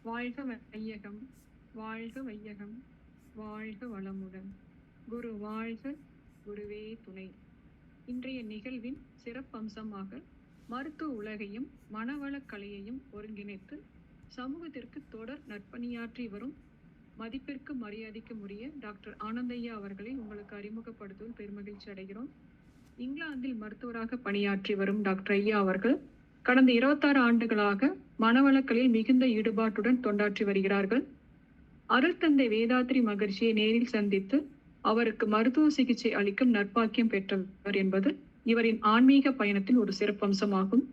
வாழ்க வையகம், வாழ்க வையகம், வாழ்க வளமுடன். குரு வாழ்க, குருவே துணை. இன்றைய நிகழ்வின் சிறப்பம்சமாக மருத்துவ உலகையும் மனவளக் கலையையும் ஒருங்கிணைத்து சமூகத்திற்கு தொடர் நற்பணியாற்றி வரும் மதிப்பிற்கு மரியாதைக்கும் உரிய டாக்டர் ஆனந்தையா அவர்களை உங்களுக்கு அறிமுகப்படுத்துவதில் பெருமகிழ்ச்சி அடைகிறோம். இங்கிலாந்தில் மருத்துவராக பணியாற்றி வரும் டாக்டர் ஐயா அவர்கள் கடந்த 26 ஆண்டுகளாக மனவளக்கலில் மிகுந்த ஈடுபாட்டுடன் தொண்டாற்றி வருகிறார்கள். அருள் தந்தை வேதாத்ரி மகர்ஷியை நேரில் சந்தித்து அவருக்கு மருத்துவ சிகிச்சை அளிக்கும் நற்பாக்கியம் பெற்றவர் என்பது இவரின் ஆன்மீக பயணத்தின் ஒரு சிறப்பம்சமாகும்.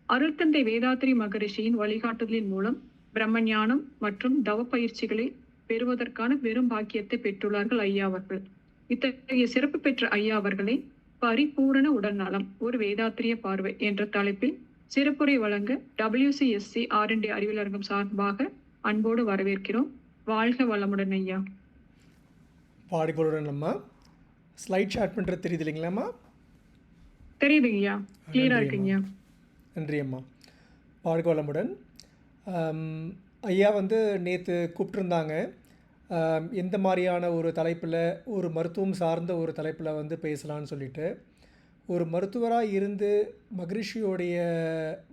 அருள் தந்தை வேதாத்ரி மகரிஷியின் வழிகாட்டுதலின் மூலம் பிரம்மஞானம் மற்றும் தவ பயிற்சிகளை பெறுவதற்கான பெரும் பாக்கியத்தை பெற்றுள்ளார்கள் ஐயா அவர்கள். இத்தகைய சிறப்பு பெற்ற ஐயா அவர்களை பரிபூரண உடல்நலம் ஒரு வேதாத்திரிய பார்வை என்ற தலைப்பில் சிறப்புரை வழங்க WCSC R&D அறிவியல் அரங்கம் சார்பாக அன்போடு வரவேற்கிறோம். வாழ்க வளமுடன் ஐயா. பாடிபோலுடன் நம்ம ஸ்லைட் ஷேர் பண்ணுறது தெரியுது இல்லைங்களாம்மா? தெரியுது ஐயா, கிளியராக இருக்குங்க. நன்றி அம்மா. வாழ்க வளமுடன். ஐயா நேற்று கூப்பிட்டுருந்தாங்க, எந்த மாதிரியான ஒரு தலைப்பில், ஒரு மருத்துவம் சார்ந்த ஒரு தலைப்பில் பேசலான்னு சொல்லிட்டு. ஒரு மருத்துவராக இருந்து மகரிஷியோடைய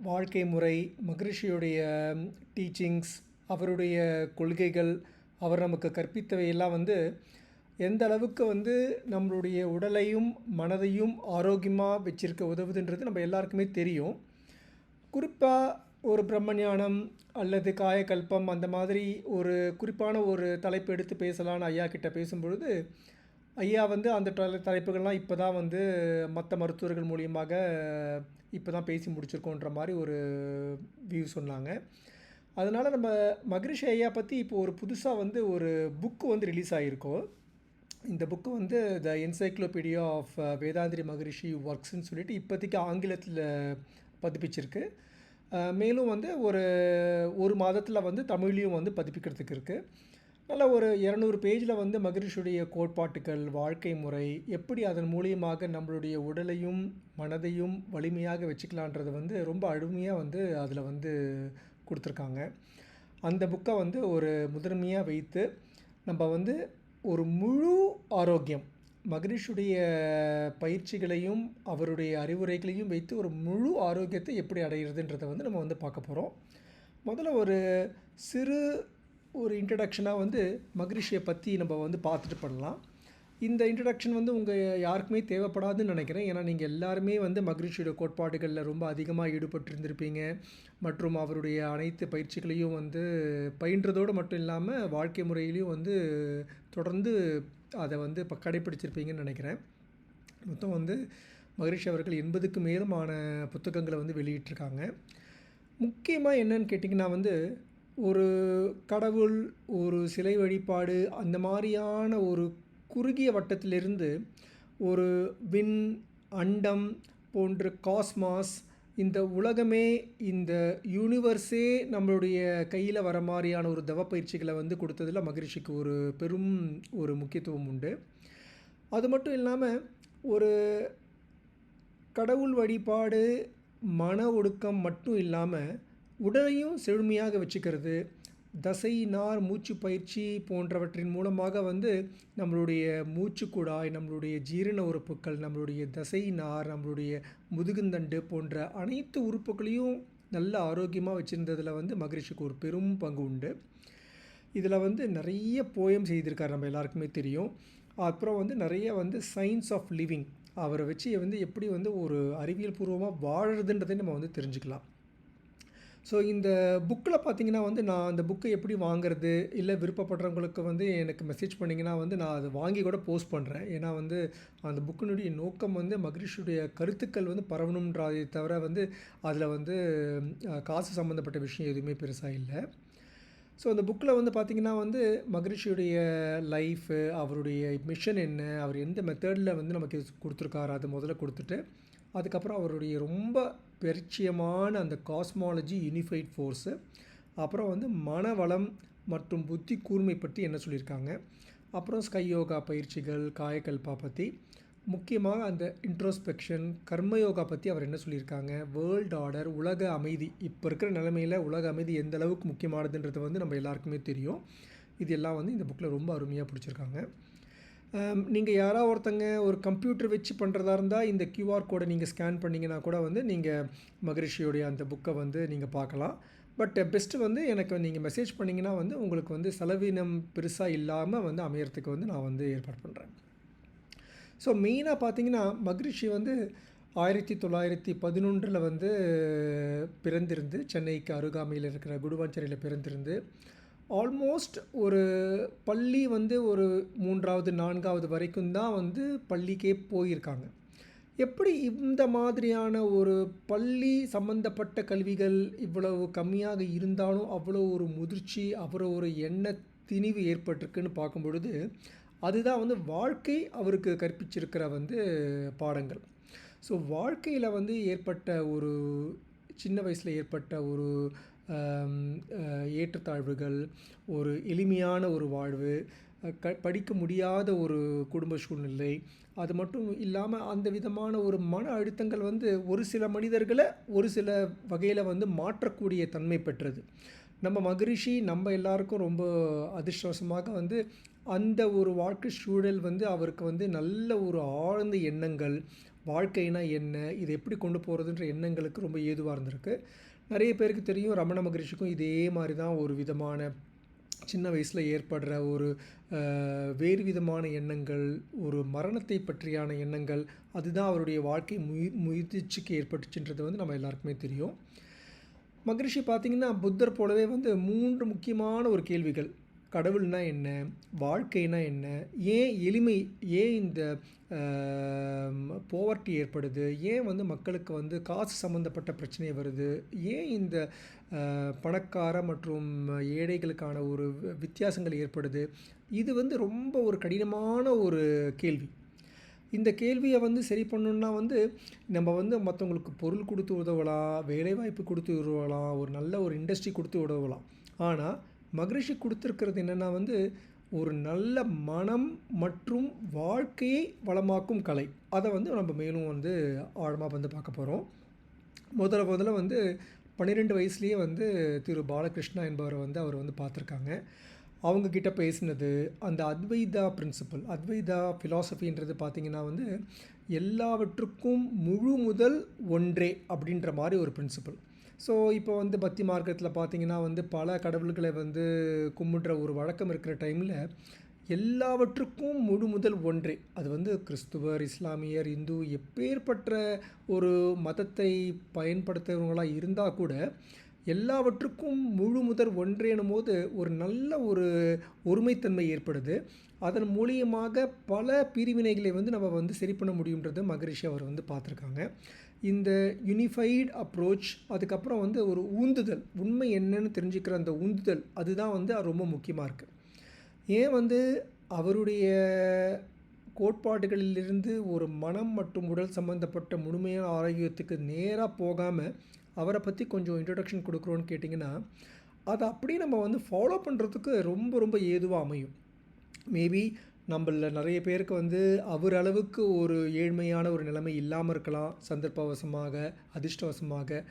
வாழ்க்கை முறை, மகரிஷியோடைய டீச்சிங்ஸ், அவருடைய கொள்கைகள், அவர் நமக்கு கற்பித்தவையெல்லாம் எந்த அளவுக்கு நம்மளுடைய உடலையும் மனதையும் ஆரோக்கியமாக வச்சுருக்க உதவுதுன்றது நம்ம எல்லாருக்குமே தெரியும். குறிப்பாக ஒரு பிரம்மஞானம் அல்லது காயகல்பம் அந்த மாதிரி ஒரு குறிப்பான ஒரு தலைப்பு எடுத்து பேசலான்னு ஐயா கிட்ட பேசும்பொழுது, ஐயா அந்த தலைப்புகள்லாம் இப்போ தான் மற்ற மருத்துவர்கள் மூலியமாக இப்போ தான் பேசி முடிச்சிருக்கோன்ற மாதிரி ஒரு வியூ சொன்னாங்க. அதனால் நம்ம மகரிஷி ஐயா பற்றி இப்போ ஒரு புதுசாக ஒரு புக்கு ரிலீஸ் ஆகிருக்கோம். இந்த book the encyclopedia of Vethathiri Maharishi ஒர்க்ஸ்ன்னு சொல்லிட்டு இப்போதைக்கு ஆங்கிலத்தில் பதிப்பிச்சிருக்கு. மேலும் ஒரு மாதத்தில் தமிழ்லையும் பதிப்பிக்கிறதுக்கு இருக்குது. நல்ல ஒரு 200 பேஜில் மகரிஷியுடைய கோட்பாட்டுகள், வாழ்க்கை முறை, எப்படி அதன் மூலியமாக நம்மளுடைய உடலையும் மனதையும் வலிமையாக வச்சுக்கலான்றது ரொம்ப அருமையாக அதில் கொடுத்துருக்காங்க. அந்த புக்கை ஒரு முதன்மையாக வைத்து நம்ம ஒரு முழு ஆரோக்கியம், மகரிஷியுடைய பயிற்சிகளையும் அவருடைய அறிவுரைகளையும் வைத்து ஒரு முழு ஆரோக்கியத்தை எப்படி அடைகிறதுன்றதை நம்ம பார்க்க போகிறோம். முதல்ல ஒரு சிறு ஒரு இன்ட்ரடக்ஷனாக மகரிஷியை பற்றி நம்ம பார்த்துட்டு பண்ணலாம். இந்த இன்ட்ரடக்ஷன் உங்கள் யாருக்குமே தேவைப்படாதுன்னு நினைக்கிறேன். ஏன்னா நீங்கள் எல்லாருமே மகரிஷியோட கோட்பாடுகளில் ரொம்ப அதிகமாக ஈடுபட்டிருந்திருப்பீங்க. மற்றும் அவருடைய அனைத்து பயிற்சிகளையும் பயின்றதோடு மட்டும் இல்லாமல் வாழ்க்கை முறையிலையும் தொடர்ந்து அதை இப்போ கடைப்பிடிச்சிருப்பீங்கன்னு நினைக்கிறேன். மொத்தம் மகரிஷி அவர்கள் 80க்கு மேலுமான புத்தகங்களை வெளியிட்டிருக்காங்க. முக்கியமாக என்னன்னு கேட்டிங்கன்னா ஒரு கடவுள், ஒரு சிலை வழிபாடு, அந்த மாதிரியான ஒரு குறுகிய வட்டத்திலிருந்து ஒரு விண், அண்டம் போன்ற காஸ்மாஸ், இந்த உலகமே, இந்த யூனிவர்ஸே நம்மளுடைய கையில் வர மாதிரியான ஒரு தவ பயிற்சிகளை கொடுத்ததில் மகரிஷிக்கு ஒரு பெரும் ஒரு முக்கியத்துவம் உண்டு. அது மட்டும் இல்லாமல் ஒரு கடவுள் வழிபாடு, மன ஒடுக்கம் மட்டும் இல்லாமல் உடலையும் செழுமையாக வச்சுக்கிறது, தசை, நார், மூச்சு பயிற்சி போன்றவற்றின் மூலமாக நம்மளுடைய மூச்சுக்குழாய், நம்மளுடைய ஜீரண உறுப்புகள், நம்மளுடைய தசை நார், நம்மளுடைய முதுகுந்தண்டு போன்ற அனைத்து உறுப்புகளையும் நல்ல ஆரோக்கியமாக வச்சுருந்ததில் மகரிஷிக்கு ஒரு பெரும் பங்கு உண்டு. இதில் நிறைய போயம் செய்திருக்கார், நம்ம எல்லாருக்குமே தெரியும். அப்புறம் நிறைய சயின்ஸ் ஆஃப் லிவிங், அவரை வச்சு எப்படி ஒரு அறிவியல் பூர்வமாக வாழறதுன்றதை நம்ம தெரிஞ்சுக்கலாம். ஸோ இந்த புக்கில் பார்த்திங்கன்னா நான் அந்த புக்கை எப்படி வாங்கிறது, இல்லை விருப்பப்படுறவங்களுக்கு எனக்கு மெசேஜ் பண்ணிங்கன்னா நான் அதை வாங்கி கூட போஸ்ட் பண்ணுறேன். ஏன்னா அந்த புக்கினுடைய நோக்கம் மகரிஷியுடைய கருத்துக்கள் பரவணுன்றதை தவிர அதில் காசு சம்மந்தப்பட்ட விஷயம் எதுவுமே பெருசாக இல்லை. ஸோ அந்த புக்கில் பார்த்திங்கன்னா மகரிஷியுடைய லைஃபு, அவருடைய மிஷன் என்ன, அவர் எந்த மெத்தடில் நமக்கு கொடுத்துருக்காரு அது முதல்ல கொடுத்துட்டு, அதுக்கப்புறம் அவருடைய ரொம்ப பரிச்சயமான அந்த காஸ்மாலஜி, யூனிஃபைட் ஃபோர்ஸு, அப்புறம் மனவளம் மற்றும் புத்தி கூர்மை பற்றி என்ன சொல்லியிருக்காங்க, அப்புறம் ஸ்கை யோகா பயிற்சிகள், காயகல்பா பற்றி, முக்கியமாக அந்த இன்ட்ரோஸ்பெக்ஷன், கர்மயோகா பற்றி அவர் என்ன சொல்லியிருக்காங்க, வேர்ல்டு ஆர்டர், உலக அமைதி, இப்போ இருக்கிற நிலைமையில் உலக அமைதி எந்த அளவுக்கு முக்கியமானதுன்றது வந்து நம்ம எல்லாருக்குமே தெரியும். இது எல்லாம் வந்து இந்த புக்கில் ரொம்ப அருமையாக பிடிச்சிருக்காங்க. நீங்கள் யாராவது ஒருத்தங்க ஒரு கம்ப்யூட்டர் வச்சு பண்ணுறதா இருந்தால் இந்த கியூஆர் கோடை நீங்கள் ஸ்கேன் பண்ணிங்கன்னா கூட வந்து நீங்கள் மகரிஷியோடைய அந்த புக்கை வந்து நீங்கள் பார்க்கலாம். பட் பெஸ்ட்டு வந்து எனக்கு நீங்கள் மெசேஜ் பண்ணிங்கன்னா வந்து உங்களுக்கு வந்து செலவினம் பெருசாக இல்லாமல் வந்து அமையறதுக்கு வந்து நான் வந்து ஏற்பாடு பண்ணுறேன். ஸோ மெயினாக பார்த்தீங்கன்னா மகரிஷி வந்து 1911 வந்து பிறந்திருந்து சென்னைக்கு அருகாமையில் இருக்கிற குடுவாஞ்சேரியில் பிறந்திருந்து ஆல்மோஸ்ட் ஒரு பள்ளி வந்து ஒரு 3வது 4வது வரைக்கும் தான் வந்து பள்ளிக்கே போயிருக்காங்க. எப்படி இந்த மாதிரியான ஒரு பள்ளி சம்பந்தப்பட்ட கல்விகள் இவ்வளவு கம்மியாக இருந்தாலும் அவ்வளோ ஒரு முதிர்ச்சி, அவ்வளோ ஒரு எண்ண திணிவு ஏற்பட்டிருக்குன்னு பார்க்கும் பொழுது அதுதான் வந்து வாழ்க்கை அவருக்கு கற்பிச்சிருக்கிற வந்து பாடங்கள். ஸோ வாழ்க்கையில் வந்து ஏற்பட்ட ஒரு சின்ன வயசில் ஏற்பட்ட ஒரு ஏற்றத்தாழ்வுகள், ஒரு எளிமையான ஒரு வாழ்வு, படிக்க முடியாத ஒரு குடும்ப சூழ்நிலை, அது மட்டும் இல்லாமல் அந்த விதமான ஒரு மன அழுத்தங்கள் வந்து ஒரு சில மனிதர்களை ஒரு சில வகையில் வந்து மாற்றக்கூடிய தன்மை பெற்றது. நம்ம மகரிஷி நம்ம எல்லாருக்கும் ரொம்ப அதிர்ஷ்டவசமாக வந்து அந்த ஒரு வாழ்க்கை சூழல் வந்து அவருக்கு வந்து நல்ல ஒரு ஆழ்ந்த எண்ணங்கள், வாழ்க்கைனா என்ன, இதை எப்படி கொண்டு போகிறதுன்ற எண்ணங்களுக்கு ரொம்ப ஏதுவாக இருந்திருக்கு. நிறைய பேருக்கு தெரியும் ரமண மகரிஷிக்கும் இதே மாதிரி தான் ஒரு விதமான சின்ன வயசில் ஏற்படுற ஒரு வேறு விதமான எண்ணங்கள், ஒரு மரணத்தை பற்றியான எண்ணங்கள், அதுதான் அவருடைய வாழ்க்கை முயற்சிக்கு ஏற்பட்டுச்சுன்றது வந்து நம்ம எல்லாருக்குமே தெரியும். மகரிஷி பார்த்திங்கன்னா புத்தர் போலவே வந்து 3 முக்கியமான ஒரு கேள்விகள், கடவுள்னா என்ன, வாழ்க்கைனா என்ன, ஏன் எளிமை, ஏன் இந்த போவர்ட்டி ஏற்படுது, ஏன் வந்து மக்களுக்கு வந்து காசு சம்மந்தப்பட்ட பிரச்சனை வருது, ஏன் இந்த பணக்கார மற்றும் ஏழைகளுக்கான ஒரு வித்தியாசங்கள் ஏற்படுது, இது வந்து ரொம்ப ஒரு கடினமான ஒரு கேள்வி. இந்த கேள்வியை வந்து சரி பண்ணணுன்னா வந்து நம்ம வந்து மற்றவங்களுக்கு பொருள் கொடுத்து உதவலாம், வேலைவாய்ப்பு கொடுத்து உதவலாம், ஒரு நல்ல ஒரு இண்டஸ்ட்ரி கொடுத்து உதவலாம். ஆனால் மகரிஷி கொடுத்துருக்கிறது என்னென்னா வந்து ஒரு நல்ல மனம் மற்றும் வாழ்க்கையை வளமாக்கும் கலை. அதை வந்து நம்ம மேலும் வந்து ஆழமாக வந்து பார்க்க போகிறோம். முதல்ல வந்து 12 வயசுலேயே வந்து திரு பாலகிருஷ்ணா என்பவரை வந்து அவர் வந்து பார்த்துருக்காங்க. அவங்கக்கிட்ட பேசினது அந்த அத்வைதா பிரின்சிபல், அத்வைதா ஃபிலாசபின்றது பார்த்திங்கன்னா வந்து எல்லாவற்றுக்கும் முழு முதல் ஒன்றே அப்படின்ற மாதிரி ஒரு பிரின்சிபல். ஸோ இப்போ வந்து பக்தி மார்க்கத்தில் பார்த்திங்கன்னா வந்து பல கடவுள்களை வந்து கும்பிடுற ஒரு வழக்கம் இருக்கிற டைமில் எல்லாவற்றுக்கும் முழு முதல் ஒன்றே, அது வந்து கிறிஸ்துவர், இஸ்லாமியர், இந்து எப்பேற்பட்ட ஒரு மதத்தை பயன்படுத்துகிறவங்களாக இருந்தால் கூட எல்லாவற்றுக்கும் முழு முதல் ஒன்றேனும் போது ஒரு நல்ல ஒரு ஒருமைத்தன்மை ஏற்படுது. அதன் மூலியமாக பல பிரிவினைகளை வந்து நம்ம வந்து சரி பண்ண முடியுன்றது மகரிஷி அவர் வந்து பார்த்துருக்காங்க. இந்த யூனிஃபைடு அப்ரோச், அதுக்கப்புறம் வந்து ஒரு ஊந்துதல், உண்மை என்னன்னு தெரிஞ்சுக்கிற அந்த ஊந்துதல், அதுதான் வந்து ரொம்ப முக்கியமாக இருக்குது. ஏன் வந்து அவருடைய கோட்பாடுகளிலிருந்து ஒரு மனம் மற்றும் உடல் சம்மந்தப்பட்ட முழுமையான ஆரோக்கியத்துக்கு நேராக போகாமல் அவரை பற்றி கொஞ்சம் இன்ட்ரடக்ஷன் கொடுக்குறோன்னு கேட்டிங்கன்னா, அதை அப்படியே நம்ம வந்து ஃபாலோ பண்ணுறதுக்கு ரொம்ப ரொம்ப ஏதுவாக அமையும். மேபி நம்மளில் நிறைய பேருக்கு வந்து அவர் அளவுக்கு ஒரு ஏழ்மையான ஒரு நிலைமை இல்லாமல் இருக்கலாம், சந்தர்ப்பவசமாக, அதிர்ஷ்டவசமாக.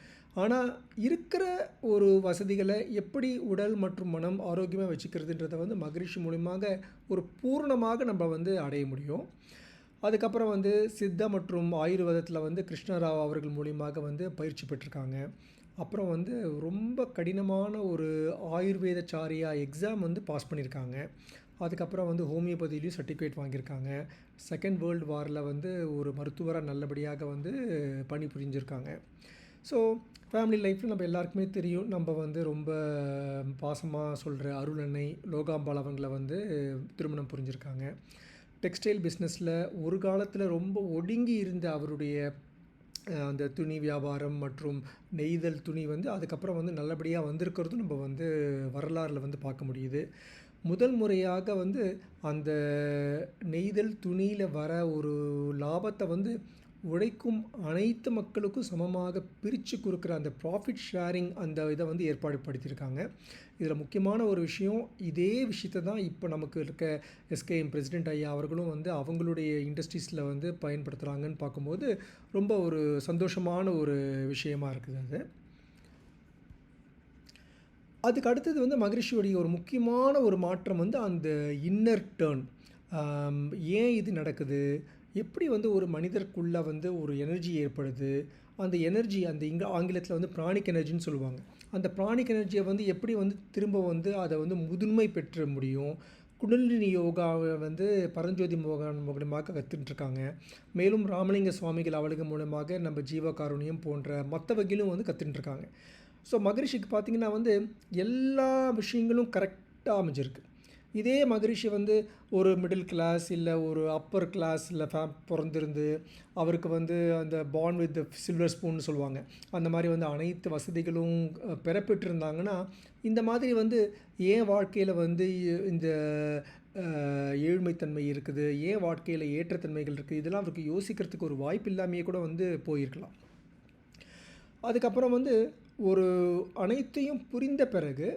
ஆனால் இருக்கிற ஒரு வசதிகளை எப்படி உடல் மற்றும் மனம் ஆரோக்கியமாக வச்சுக்கிறதுன்றதை வந்து மகரிஷி மூலியமாக ஒரு பூர்ணமாக நம்ம வந்து அடைய முடியும். அதுக்கப்புறம் வந்து சித்தா மற்றும் ஆயுர்வேதத்தில் வந்து கிருஷ்ணராவ் அவர்கள் மூலியமாக வந்து பயிற்சி பெற்றிருக்காங்க. அப்புறம் வந்து ரொம்ப கடினமான ஒரு ஆயுர்வேதச்சாரியா எக்ஸாம் வந்து பாஸ் பண்ணியிருக்காங்க. அதுக்கப்புறம் வந்து ஹோமியோபதியிலையும் சர்டிஃபிகேட் வாங்கியிருக்காங்க. செகண்ட் வேர்ல்டு வாரில் வந்து ஒரு மருத்துவராக நல்லபடியாக வந்து பணி புரிஞ்சிருக்காங்க. ஸோ ஃபேமிலி லைஃப்பில் நம்ம எல்லாருக்குமே தெரியும், நம்ம வந்து ரொம்ப பாசமாக சொல்கிற அருள் அன்னை லோகாம்பாள் அவங்களை வந்து திருமணம் புரிஞ்சிருக்காங்க. டெக்ஸ்டைல் பிஸ்னஸில் ஒரு காலத்தில் ரொம்ப ஒடுங்கி இருந்த அவருடைய அந்த துணி வியாபாரம் மற்றும் நெய்தல் துணி வந்து அதுக்கப்புறம் வந்து நல்லபடியாக வந்திருக்கிறதும் நம்ம வந்து வரலாறில் வந்து பார்க்க முடியுது. முதல் முறையாக வந்து அந்த நெய்தல் துணியில் வர ஒரு லாபத்தை வந்து உழைக்கும் அனைத்து மக்களுக்கும் சமமாக பிரித்து கொடுக்குற அந்த ப்ராஃபிட் ஷேரிங் அந்த இதை வந்து ஏற்பாடு படுத்தியிருக்காங்க. இதில் முக்கியமான ஒரு விஷயம், இதே விஷயத்தை தான் இப்போ நமக்கு இருக்க எஸ்கேஎம் பிரசிடெண்ட் ஐயா அவர்களும் வந்து அவங்களுடைய இண்டஸ்ட்ரீஸில் வந்து பயன்படுத்துகிறாங்கன்னு பார்க்கும்போது ரொம்ப ஒரு சந்தோஷமான ஒரு விஷயமா இருக்குது அது. அதுக்கு அடுத்தது வந்து மகரிஷியோடைய ஒரு முக்கியமான ஒரு மாற்றம் வந்து அந்த இன்னர் டேர்ன். ஏன் இது நடக்குது, எப்படி வந்து ஒரு மனிதருக்குள்ளே வந்து ஒரு எனர்ஜி ஏற்படுது, அந்த எனர்ஜி அந்த ஆங்கிலத்தில் வந்து பிராணிக் எனர்ஜின்னு சொல்லுவாங்க. அந்த பிராணிக் எனர்ஜியை வந்து எப்படி வந்து திரும்ப வந்து அதை வந்து முதன்மை பெற்ற முடியும். குண்டலினி யோகாவை வந்து பரஞ்சோதி மோகன் மூலமாக கற்றுட்டுருக்காங்க. மேலும் ராமலிங்க சுவாமிகள் அவர்கள் மூலமாக நம்ம ஜீவகாருண்யம் போன்ற மற்ற வகையிலும் வந்து கற்றுட்டுருக்காங்க. ஸோ மகரிஷிக்கு பார்த்திங்கன்னா வந்து எல்லா விஷயங்களும் கரெக்டாக அமைஞ்சிருக்கு. இதே மகரிஷி வந்து ஒரு மிடில் கிளாஸ் இல்லை ஒரு அப்பர் கிளாஸில் பிறந்திருந்து அவருக்கு வந்து அந்த பார்ன் வித் சில்வர் ஸ்பூன்னு சொல்லுவாங்க, அந்த மாதிரி வந்து அனைத்து வசதிகளும் பெறப்பெற்றிருந்தாங்கன்னா இந்த மாதிரி வந்து ஏன் வாழ்க்கையில் வந்து இந்த ஏழ்மைத்தன்மை இருக்குது, ஏன் வாழ்க்கையில் ஏற்றத்தன்மைகள் இருக்குது, இதெல்லாம் அவருக்கு யோசிக்கிறதுக்கு ஒரு வாய்ப்பு இல்லாமையே கூட வந்து போயிருக்கலாம். அதுக்கப்புறம் வந்து ஒரு அனைத்தையும் புரிந்த பிறகு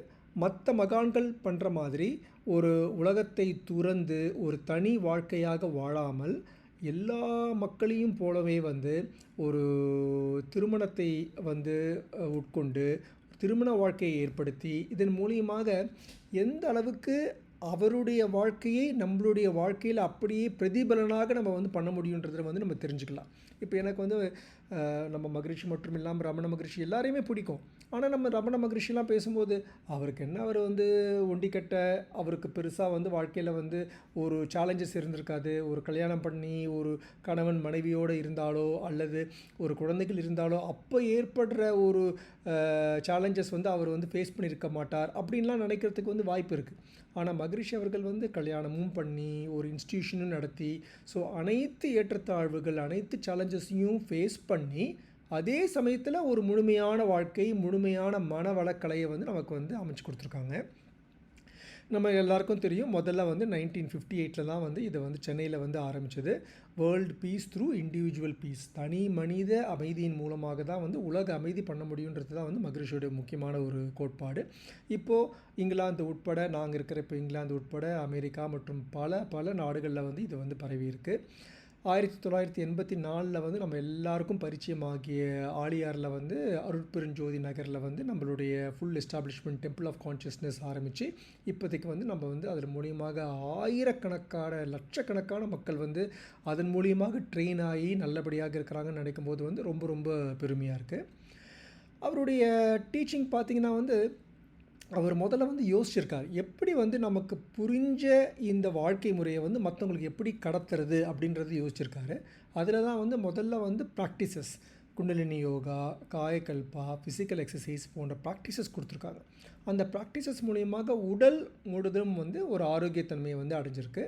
மற்ற மகான்கள் பண்ணுற மாதிரி ஒரு உலகத்தை துறந்து ஒரு தனி வாழ்க்கையாக வாழாமல் எல்லா மக்களையும் போலவே வந்து ஒரு திருமணத்தை வந்து உட்கொண்டு திருமண வாழ்க்கையை ஏற்படுத்தி இதன் மூலியமாக எந்த அளவுக்கு அவருடைய வாழ்க்கையை நம்மளுடைய வாழ்க்கையில் அப்படியே பிரதிபலனாக நம்ம வந்து பண்ண முடியுன்றதை வந்து நம்ம தெரிஞ்சுக்கலாம். இப்போ எனக்கு வந்து நம்ம மகரிஷி மட்டும் இல்லாமல் ரமண மகரிஷி எல்லாரையுமே பிடிக்கும். ஆனால் நம்ம ரமண மகரிஷிலாம் பேசும்போது அவருக்கு என்ன, அவர் வந்து ஒண்டிக்கட்ட, அவருக்கு பெருசாக வந்து வாழ்க்கையில் வந்து ஒரு சேலஞ்சஸ் இருந்திருக்காது. ஒரு கல்யாணம் பண்ணி ஒரு கணவன் மனைவியோடு இருந்தாலோ அல்லது ஒரு குழந்தைகள் இருந்தாலோ அப்போ ஏற்படுற ஒரு சேலஞ்சஸ் வந்து அவர் வந்து ஃபேஸ் பண்ணியிருக்க மாட்டார் அப்படின்லாம் நினைக்கிறதுக்கு வந்து வாய்ப்பு இருக்குது. ஆனால் மகரிஷி அவர்கள் வந்து கல்யாணமும் பண்ணி ஒரு இன்ஸ்டிடியூஷனும் நடத்தி ஸோ அனைத்து ஏற்றத்தாழ்வுகள் அனைத்து சேலஞ்சஸையும் ஃபேஸ் பண்ணி அதே சமயத்தில் ஒரு முழுமையான வாழ்க்கை முழுமையான மனவளக்கலையை வந்து நமக்கு வந்து அமைச்சு கொடுத்துருக்காங்க. நம்ம எல்லாருக்கும் தெரியும், முதல்ல வந்து 1958 தான் வந்து இதை வந்து சென்னையில் வந்து ஆரம்பித்தது. World peace through individual peace, தனி மனித அமைதியின் மூலமாக தான் வந்து உலக அமைதி பண்ண முடியுன்றது தான் வந்து மகரிஷியோட முக்கியமான ஒரு கோட்பாடு. இப்போது இங்கிலாந்து உட்பட, நாங்கள் இருக்கிற இப்போ இங்கிலாந்து உட்பட அமெரிக்கா மற்றும் பல நாடுகளில் வந்து இது வந்து பரவி இருக்குது. 1984 வந்து நம்ம எல்லாருக்கும் பரிச்சயமாகிய ஆழியாரில் வந்து அருட்பெருஞ்சோதி நகரில் வந்து நம்மளுடைய full establishment temple of consciousness ஆரம்பித்து இப்போதைக்கு வந்து நம்ம வந்து அதன் மூலியமாக ஆயிரக்கணக்கான லட்சக்கணக்கான மக்கள் வந்து அதன் மூலியமாக ட்ரெயின் ஆகி நல்லபடியாக இருக்கிறாங்கன்னு நினைக்கும் போது வந்து ரொம்ப ரொம்ப பெருமையாக இருக்குது. அவருடைய டீச்சிங் பார்த்திங்கன்னா வந்து அவர் முதல்ல வந்து யோசிச்சிருக்கார், எப்படி வந்து நமக்கு புரிஞ்ச இந்த வாழ்க்கை முறையை வந்து மற்றவங்களுக்கு எப்படி கடத்துறது அப்படின்றது யோசிச்சிருக்காரு. அதில் தான் வந்து முதல்ல வந்து practices, kundalini yoga, Kayakalpa, physical exercise போன்ற ப்ராக்டிசஸ் கொடுத்துருக்காங்க. அந்த ப்ராக்டிசஸ் மூலியமாக உடல் முழுதும் வந்து ஒரு ஆரோக்கியத்தன்மையை வந்து அடைஞ்சிருக்கு.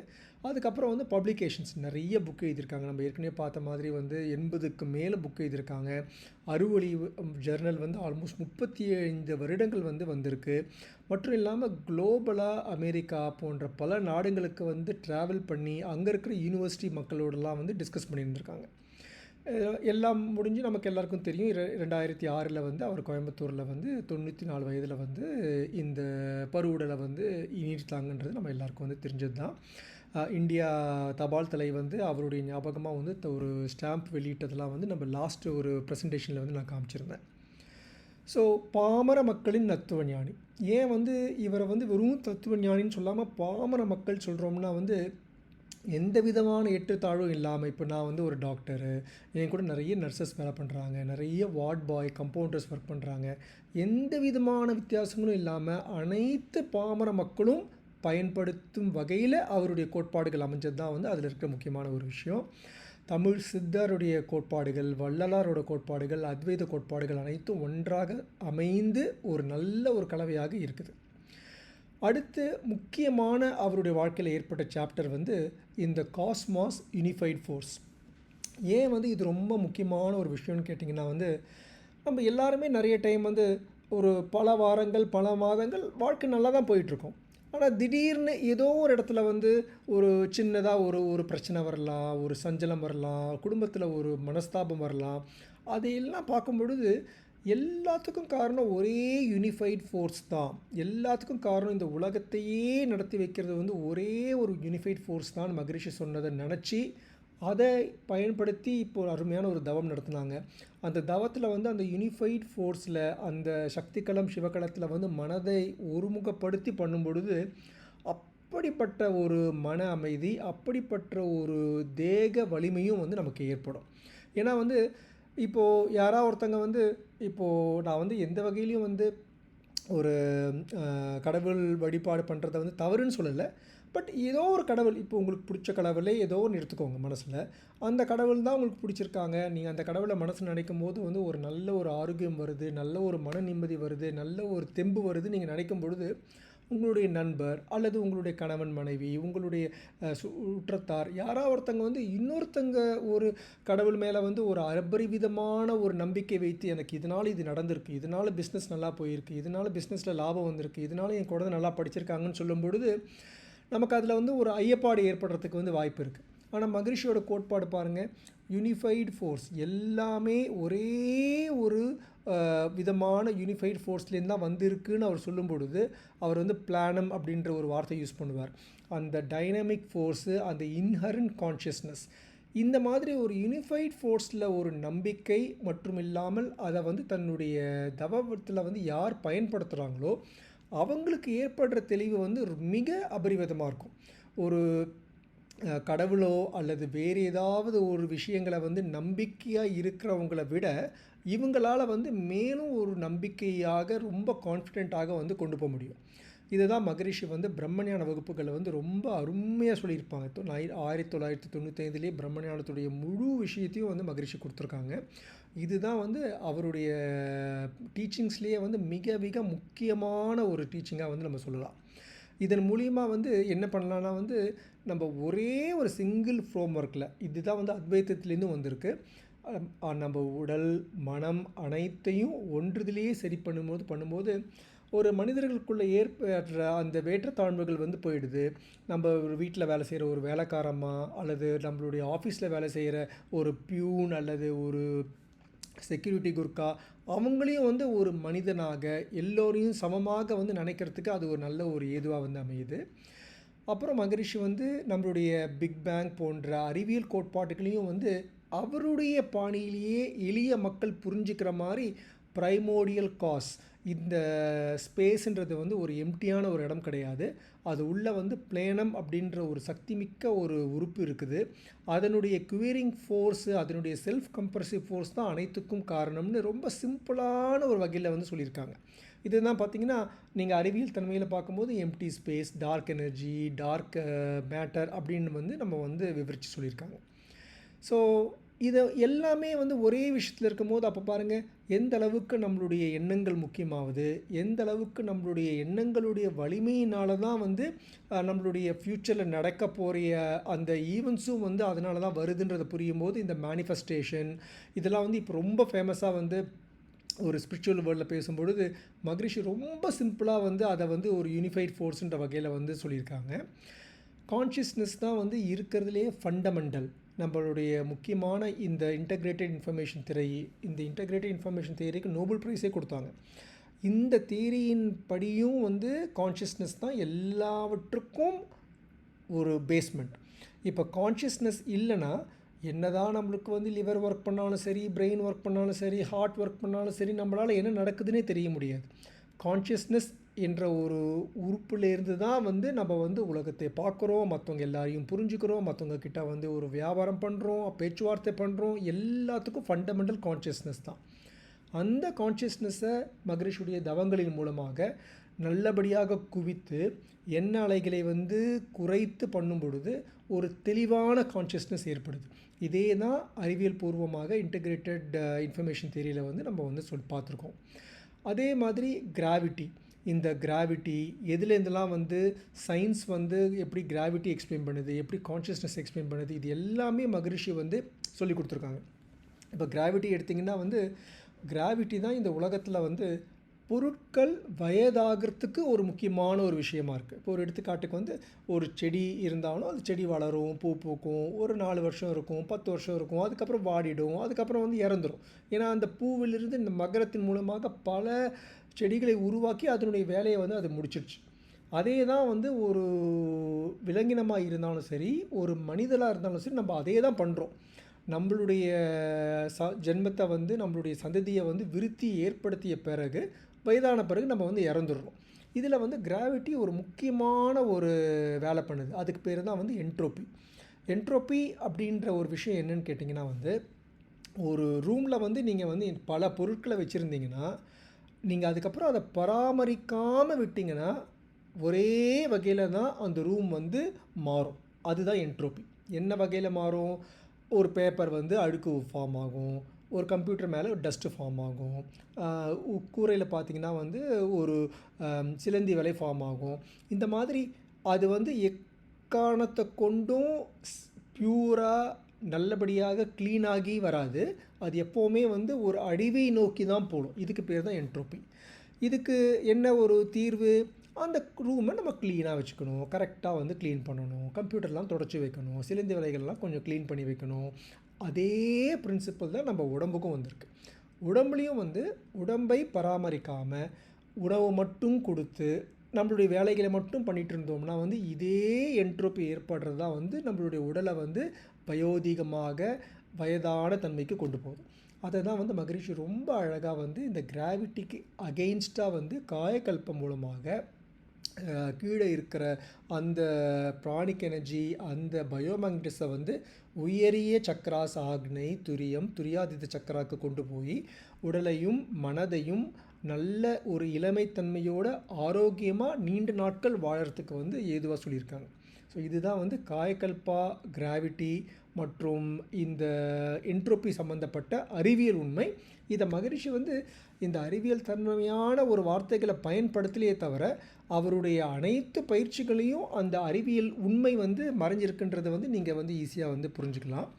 அதுக்கப்புறம் வந்து பப்ளிகேஷன்ஸ் நிறைய புக் எழுதியிருக்காங்க. நம்ம ஏற்கனவே பார்த்த மாதிரி வந்து 80க்கு மேலே புக் எழுதியிருக்காங்க. அறுவழி ஜர்னல் வந்து ஆல்மோஸ்ட் 35 வருடங்கள் வந்து வந்திருக்கு. மற்றும் இல்லாமல் குளோபலாக அமெரிக்கா போன்ற பல நாடுகளுக்கு வந்து ட்ராவல் பண்ணி அங்கே இருக்கிற யூனிவர்சிட்டி மக்களோடலாம் வந்து டிஸ்கஸ் பண்ணியிருந்திருக்காங்க. எல்லாம் முடிஞ்சு நமக்கு எல்லாருக்கும் தெரியும், 2006 வந்து அவர் கோயம்புத்தூரில் வந்து 94 வயதில் வந்து இந்த பருவுடலை வந்து நீடித்தாங்கன்றது நம்ம எல்லாருக்கும் வந்து தெரிஞ்சது தான். இந்தியா தபால் தலை வந்து அவருடைய ஞாபகமாக வந்து ஒரு ஸ்டாம்ப் வெளியிட்டதெல்லாம் வந்து நம்ம லாஸ்ட்டு ஒரு ப்ரெசன்டேஷனில் வந்து நான் காமிச்சிருந்தேன். ஸோ பாமர மக்களின் தத்துவ ஞானி, ஏன் வந்து இவரை வந்து வெறும் தத்துவ ஞானின்னு சொல்லாமல் பாமர மக்கள் சொல்கிறோம்னா வந்து எந்த விதமான ஏற்றத்தாழ்வும் இல்லாமல், இப்போ நான் வந்து ஒரு டாக்டரு, என் கூட நிறைய நர்சஸ் வேலை பண்ணுறாங்க, நிறைய வார்ட் பாய் கம்பவுண்டர்ஸ் ஒர்க் பண்ணுறாங்க, எந்த விதமான வித்தியாசங்களும் இல்லாமல் அனைத்து பாமர மக்களும் பயன்படுத்தும் வகையில் அவருடைய கோட்பாடுகள் அமைஞ்சது தான் வந்து அதில் இருக்கிற முக்கியமான ஒரு விஷயம். தமிழ் சித்தருடைய கோட்பாடுகள், வள்ளலாரோட கோட்பாடுகள், அத்வைத கோட்பாடுகள் அனைத்தும் ஒன்றாக அமைந்து ஒரு நல்ல ஒரு கலவையாக இருக்குது. அடுத்து முக்கியமான அவருடைய வாழ்க்கையில் ஏற்பட்ட சாப்டர் வந்து இந்த காஸ்மாஸ் யூனிஃபைட் ஃபோர்ஸ். ஏன் வந்து இது ரொம்ப முக்கியமான ஒரு விஷயம்னு கேட்டிங்கன்னா வந்து நம்ம எல்லாருமே நிறைய டைம் வந்து ஒரு பல வாரங்கள் பல மாதங்கள் வாழ்க்கை நல்லா தான் போயிட்டுருக்கோம். ஆனால் திடீர்னு ஏதோ ஒரு இடத்துல வந்து ஒரு சின்னதாக ஒரு ஒரு பிரச்சனை வரலாம், ஒரு சஞ்சலம் வரலாம், குடும்பத்தில் ஒரு மனஸ்தாபம் வரலாம். அதையெல்லாம் பார்க்கும் பொழுது எல்லாத்துக்கும் காரணம் ஒரே யுனிஃபைட் ஃபோர்ஸ் தான். எல்லாத்துக்கும் காரணம் இந்த உலகத்தையே நடத்தி வைக்கிறது வந்து ஒரே ஒரு யுனிஃபைட் ஃபோர்ஸ் தான் மகரிஷி சொன்னதை நினச்சி அதை பயன்படுத்தி இப்போ ஒரு அருமையான ஒரு தவம் நடத்துனாங்க. அந்த தவத்தில் வந்து அந்த யுனிஃபைட் ஃபோர்ஸில் அந்த சக்திகளம் சிவகளத்தில் வந்து மனதை ஒருமுகப்படுத்தி பண்ணும் பொழுது அப்படிப்பட்ட ஒரு மன அமைதி, அப்படிப்பட்ட ஒரு தேக வலிமையும் வந்து நமக்கு ஏற்படும். ஏன்னா வந்து இப்போது யாராவது ஒருத்தங்க வந்து இப்போது நான் வந்து எந்த வகையிலையும் வந்து ஒரு கடவுள் வழிபாடு பண்ணுறத வந்து தவறுன்னு சொல்லலை. பட் ஏதோ ஒரு கடவுள், இப்போ உங்களுக்கு பிடிச்ச கடவுளே ஏதோ ஒன்று எடுத்துக்கோங்க மனசில். அந்த கடவுள் தான் உங்களுக்கு பிடிச்சிருக்காங்க. நீங்கள் அந்த கடவுளை மனசில் நினைக்கும் போது வந்து ஒரு நல்ல ஒரு ஆரோக்கியம் வருது, நல்ல ஒரு மன நிம்மதி வருது, நல்ல ஒரு தெம்பு வருது. நீங்கள் நினைக்கும் பொழுது உங்களுடைய நண்பர் அல்லது உங்களுடைய கணவன் மனைவி, உங்களுடைய சுற்றத்தார் யாராவது ஒருத்தங்க வந்து இன்னொருத்தங்க ஒரு கடவுள் மேலே வந்து ஒரு அபரிவிதமான ஒரு நம்பிக்கை வைத்து, எனக்கு இதனால் இது நடந்திருக்கு, இதனால் பிஸ்னஸ் நல்லா போயிருக்கு, இதனால் பிஸ்னஸில் லாபம் வந்திருக்கு, இதனால் என் குழந்தை நல்லா படிச்சிருக்காங்கன்னு சொல்லும் பொழுது நமக்கு அதில் வந்து ஒரு ஐயப்பாடு ஏற்படுறதுக்கு வந்து வாய்ப்பு இருக்குது. ஆனால் மகரிஷியோட கோட்பாடு பாருங்கள், யூனிஃபைடு ஃபோர்ஸ் எல்லாமே ஒரே ஒரு விதமான யூனிஃபைடு ஃபோர்ஸ்லேருந்து தான் வந்திருக்குன்னு அவர் சொல்லும் பொழுது அவர் வந்து பிளானம் அப்படின்ற ஒரு வார்த்தை யூஸ் பண்ணுவார். அந்த டைனமிக் ஃபோர்ஸு, அந்த இன்ஹரண்ட் கான்ஷியஸ்னஸ், இந்த மாதிரி ஒரு யூனிஃபைட் ஃபோர்ஸில் ஒரு நம்பிக்கை மற்றும் இல்லாமல் அதை வந்து தன்னுடைய தவத்தில் வந்து யார் பயன்படுத்துகிறாங்களோ அவங்களுக்கு ஏற்படுற தெளிவு வந்து மிக அபரிவிதமாக இருக்கும். ஒரு கடவுளோ அல்லது வேறு ஏதாவது ஒரு விஷயங்களை வந்து நம்பிக்கையாக இருக்கிறவங்களை விட இவங்களால் வந்து மேலும் ஒரு நம்பிக்கையாக ரொம்ப கான்ஃபிடெண்ட்டாக வந்து கொண்டு போக முடியும். இதை தான் மகரிஷி வந்து பிரம்மஞான வகுப்புகளை வந்து ரொம்ப அருமையாக சொல்லியிருப்பாங்க. 1995 பிரம்மஞானத்துடைய முழு விஷயத்தையும் வந்து மகரிஷி கொடுத்துருக்காங்க. இதுதான் வந்து அவருடைய டீச்சிங்ஸ்லேயே வந்து மிக மிக முக்கியமான ஒரு டீச்சிங்காக வந்து நம்ம சொல்லலாம். இதன் மூலிமா வந்து என்ன பண்ணலான்னா வந்து நம்ம ஒரே ஒரு சிங்கிள் ஃப்ரேம் ஒர்க்கில், இதுதான் வந்து அத்வைத்தத்துலேருந்து வந்திருக்கு, நம்ம உடல் மனம் அனைத்தையும் ஒன்றுதிலேயே சரி பண்ணும்போது ஒரு மனிதர்களுக்குள்ளே ஏற்படுற அந்த வேற்றத்தாழ்வுகள் வந்து போயிடுது. நம்ம ஒரு வீட்டில் வேலை செய்கிற ஒரு வேலைக்காரம்மா அல்லது நம்மளுடைய ஆஃபீஸில் வேலை செய்கிற ஒரு பியூன் அல்லது ஒரு செக்யூரிட்டி குர்க்கா, அவங்களையும் வந்து ஒரு மனிதனாக எல்லோரையும் சமமாக வந்து நினைக்கிறதுக்கு அது ஒரு நல்ல ஒரு ஏதுவாக வந்து அமையுது. அப்புறம் மகரிஷி வந்து நம்மளுடைய பிக் பேங் போன்ற அறிவியல் கோட்பாட்டுகளையும் வந்து அவருடைய பாணியிலேயே எளிய மக்கள் புரிஞ்சுக்கிற மாதிரி ப்ரைமோடியல் காஸ், இந்த ஸ்பேஸுன்றது வந்து ஒரு எம்டியான ஒரு இடம் கிடையாது, அது உள்ளே வந்து பிளேனம் அப்படின்ற ஒரு சக்தி மிக்க ஒரு உறுப்பு இருக்குது, அதனுடைய குவேரிங் ஃபோர்ஸு, அதனுடைய செல்ஃப் கம்ப்ரசிவ் ஃபோர்ஸ் தான் அனைத்துக்கும் காரணம்னு ரொம்ப சிம்பிளான ஒரு வகையில் வந்து சொல்லியிருக்காங்க. இதுதான் பார்த்திங்கன்னா நீங்கள் அறிவியல் தன்மையில் பார்க்கும்போது empty space, dark energy, dark matter அப்படின்னு வந்து நம்ம வந்து விவரித்து சொல்லியிருக்காங்க. ஸோ இதை எல்லாமே வந்து ஒரே விஷயத்தில் இருக்கும்போது அப்போ பாருங்கள் எந்த அளவுக்கு நம்மளுடைய எண்ணங்கள் முக்கியமாகுது, எந்த அளவுக்கு நம்மளுடைய எண்ணங்களுடைய வலிமையினால தான் வந்து நம்மளுடைய ஃப்யூச்சரில் நடக்க போகிற அந்த ஈவெண்ட்ஸும் வந்து அதனால தான் வருதுன்றதை புரியும் போது இந்த மேனிஃபெஸ்டேஷன் இதெல்லாம் வந்து இப்போ ரொம்ப ஃபேமஸாக வந்து ஒரு ஸ்பிரிச்சுவல் வேர்ல்டில் பேசும்பொழுது மகரிஷி ரொம்ப சிம்பிளாக வந்து அதை வந்து ஒரு யூனிஃபைட் ஃபோர்ஸுன்ற வகையில் வந்து சொல்லியிருக்காங்க. கான்ஷியஸ்னஸ் தான் வந்து இருக்கிறதுலே ஃபண்டமெண்டல். நம்மளுடைய முக்கியமான இந்த இன்டகிரேட்டட் இன்ஃபர்மேஷன் தியரி, இந்த இன்டகிரேட்டட் இன்ஃபர்மேஷன் தியரிக்கு நோபல் ப்ரைஸே கொடுத்தாங்க. இந்த தியரியின் படியும் வந்து கான்ஷியஸ்னஸ் தான் எல்லாவற்றுக்கும் ஒரு பேஸ்மெண்ட். இப்போ கான்ஷியஸ்னஸ் இல்லைன்னா என்னதான் நம்மளுக்கு வந்து லிவர் ஒர்க் பண்ணாலும் சரி, பிரெயின் ஒர்க் பண்ணாலும் சரி, ஹார்ட் ஒர்க் பண்ணாலும் சரி, நம்மளால் என்ன நடக்குதுன்னே தெரிய முடியாது. கான்ஷியஸ்னஸ் என்ற ஒரு உறுப்புலேருந்து தான் வந்து நம்ம வந்து உலகத்தை பார்க்குறோம், மற்றவங்க எல்லாரையும் புரிஞ்சுக்கிறோம், மற்றவங்க கிட்ட வந்து ஒரு வியாபாரம் பண்ணுறோம், பேச்சுவார்த்தை பண்ணுறோம், எல்லாத்துக்கும் ஃபண்டமெண்டல் கான்ஷியஸ்னஸ் தான். அந்த கான்ஷியஸ்னஸை மகரிஷியுடைய தவங்களின் மூலமாக நல்லபடியாக குவித்து எண்ண அலைகளை வந்து குறைத்து பண்ணும் பொழுது ஒரு தெளிவான கான்ஷியஸ்னஸ் ஏற்படுது. இதே தான் அறிவியல் பூர்வமாக இன்டகிரேட்டட் இன்ஃபர்மேஷன் தியரியில் வந்து நம்ம வந்து பார்த்துருக்கோம். அதே மாதிரி கிராவிட்டி, இந்த கிராவிட்டி எதுலேருந்துலாம் வந்து சயின்ஸ் வந்து எப்படி கிராவிட்டி எக்ஸ்பிளைன் பண்ணுது, எப்படி கான்ஷியஸ்னஸ் எக்ஸ்பிளைன் பண்ணுது, இது எல்லாமே மகரிஷி வந்து சொல்லி கொடுத்துருக்காங்க. இப்போ கிராவிட்டி எடுத்திங்கன்னா வந்து கிராவிட்டி தான் இந்த உலகத்தில் வந்து பொருட்கள் வயதாகிறதுக்கு ஒரு முக்கியமான ஒரு விஷயமா இருக்குது. இப்போ ஒரு எடுத்துக்காட்டுக்கு வந்து ஒரு செடி இருந்தாலும் அந்த செடி வளரும், பூ பூக்கும், ஒரு 4 வருஷம் இருக்கும், 10 வருஷம் இருக்கும், அதுக்கப்புறம் வாடிடும், அதுக்கப்புறம் வந்து இறந்துரும். ஏன்னா அந்த பூவிலிருந்து இந்த மகரத்தின் மூலமாக பல செடிகளை உருவாக்கி அதனுடைய வேலையை வந்து அது முடிச்சிடுச்சு. அதே தான் வந்து ஒரு விலங்கினமாக இருந்தாலும் சரி, ஒரு மனிதனாக இருந்தாலும் சரி, நம்ம அதே தான் பண்ணுறோம். நம்மளுடைய ஜென்மத்தை வந்து நம்மளுடைய சந்ததியை வந்து விருத்தி ஏற்படுத்திய பிறகு, வயதான பிறகு நம்ம வந்து இறந்துடுறோம். இதில் வந்து கிராவிட்டி ஒரு முக்கியமான ஒரு வேலை பண்ணுது. அதுக்கு பேர் தான் வந்து என்ட்ரோபி. என்ட்ரோபி அப்படின்ற ஒரு விஷயம் என்னன்னு கேட்டிங்கன்னா வந்து, ஒரு ரூமில் வந்து நீங்கள் வந்து பல பொருட்களை வச்சுருந்தீங்கன்னா, நீங்கள் அதுக்கப்புறம் அதை பராமரிக்காமல் விட்டிங்கன்னா, ஒரே வகையில் தான் அந்த ரூம் வந்து மாறும். அதுதான் என்ட்ரோபி. என்ன வகையில் மாறும்? ஒரு பேப்பர் வந்து அழுக்கு ஃபார்ம் ஆகும், ஒரு கம்ப்யூட்டர் மேலே டஸ்ட்டு ஃபார்ம் ஆகும், கூரையில் பார்த்திங்கன்னா வந்து ஒரு சிலந்தி வலை ஃபார்ம் ஆகும். இந்த மாதிரி அது வந்து எக்காரணத்தை கொண்டும் பியூராக நல்லபடியாக க்ளீனாகி வராது. அது எப்போவுமே வந்து ஒரு அழிவை நோக்கி தான் போடும். இதுக்கு பேர் தான் என்ட்ரோபி. இதுக்கு என்ன ஒரு தீர்வு? அந்த ரூமை நம்ம க்ளீனாக வச்சுக்கணும், கரெக்டாக வந்து க்ளீன் பண்ணணும், கம்ப்யூட்டர்லாம் தொடச்சி வைக்கணும், சிலந்தி வலைகள்லாம் கொஞ்சம் க்ளீன் பண்ணி வைக்கணும். அதே பிரின்சிபல் தான் நம்ம உடம்புக்கும் வந்திருக்கு. உடம்புலையும் வந்து உடம்பை பராமரிக்காமல் உணவு மட்டும் கொடுத்து நம்மளுடைய வேலைகளை மட்டும் பண்ணிகிட்டு இருந்தோம்னா வந்து இதே என்ட்ரோபி ஏற்படுறது தான் வந்து நம்மளுடைய உடலை வந்து வயோதிகமாக வயதான தன்மைக்கு கொண்டு போகுது. அதை தான் வந்து மகரிஷி ரொம்ப அழகாக வந்து இந்த கிராவிட்டிக்கு அகெயின்ஸ்டாக வந்து காயக்கல்பம் மூலமாக கீழே இருக்கிற அந்த பிராணிக் எனர்ஜி, அந்த பயோமேக்னட்டிஸை வந்து உயரிய சக்கராஸ் ஆக்னை, துரியம், துரியாதித்த சக்கராவுக்கு கொண்டு போய் உடலையும் மனதையும் நல்ல ஒரு இளமைத்தன்மையோட ஆரோக்கியமாக நீண்ட நாட்கள் வாழறதுக்கு வந்து ஏதுவாக சொல்லியிருக்காங்க. ஸோ இதுதான் வந்து காயக்கல்பா, கிராவிட்டி மற்றும் இந்த என்ட்ரோபி சம்மந்தப்பட்ட அறிவியல் உண்மை. இதை மகரிஷி வந்து இந்த அறிவியல் தன்மையான ஒரு வார்த்தைகளை பயன்படுத்தலையே தவிர அவருடைய அனைத்து பயிற்சிகளையும் அந்த அறிவியல் உண்மை வந்து மறைஞ்சிருக்குன்றதை வந்து நீங்கள் வந்து ஈஸியாக வந்து புரிஞ்சுக்கலாம்.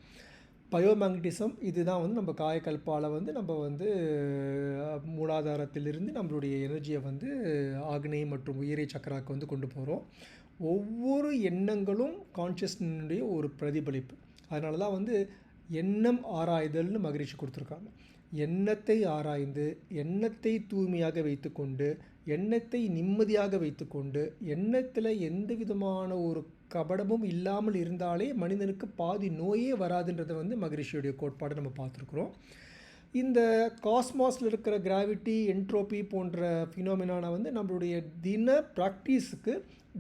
பயோமேக்னட்டிசம் இதுதான் வந்து நம்ம காயக்கல்பால் வந்து நம்ம வந்து மூலாதாரத்திலிருந்து நம்மளுடைய எனர்ஜியை வந்து ஆக்னேய மற்றும் உயிரை சக்கராவுக்கு வந்து கொண்டு போகிறோம். ஒவ்வொரு எண்ணங்களும் கான்ஷியஸ்னுடைய ஒரு பிரதிபலிப்பு. அதனால தான் வந்து எண்ணம் ஆராய்தல்னு மகரிஷி கொடுத்துருக்காங்க. எண்ணத்தை ஆராய்ந்து எண்ணத்தை தூய்மையாக வைத்துக்கொண்டு எண்ணத்தை நிம்மதியாக வைத்துக்கொண்டு எண்ணத்தில் எந்த விதமான ஒரு கபடமும் இல்லாமல் இருந்தாலே மனிதனுக்கு பாதி நோயே வராதுன்றதை வந்து மகரிஷியுடைய கோட்பாடு நம்ம பார்த்துருக்குறோம். இந்த காஸ்மாஸில் இருக்கிற கிராவிட்டி, என்ட்ரோபி போன்ற ஃபினோமினானை வந்து நம்மளுடைய தின ப்ராக்டிஸுக்கு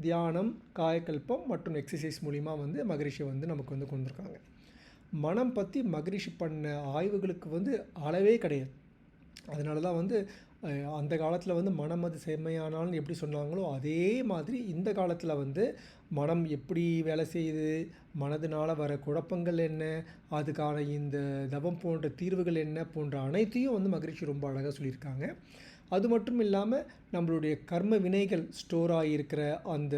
தியானம், காயக்கல்பம் மற்றும் எக்ஸசைஸ் மூலிமா வந்து மகரிஷி வந்து நமக்கு வந்து கொண்டிருக்காங்க. மனம் பற்றி மகரிஷி பண்ண ஆய்வுகளுக்கு வந்து அளவே கிடையாது. அதனால தான் வந்து அந்த காலத்தில் வந்து மனம் அது செம்மையானாலும் எப்படி சொன்னாங்களோ அதே மாதிரி இந்த காலத்தில் வந்து மனம் எப்படி வேலை செய்யுது, மனதினால் வர குழப்பங்கள் என்ன, அதுக்கான இந்த தவம் போன்ற தீர்வுகள் என்ன போன்ற அனைத்தையும் வந்து மகரிஷி ரொம்ப அழகாக சொல்லியிருக்காங்க. அது மட்டும் இல்லாமல் நம்மளுடைய கர்ம வினைகள் ஸ்டோர் ஆகியிருக்கிற அந்த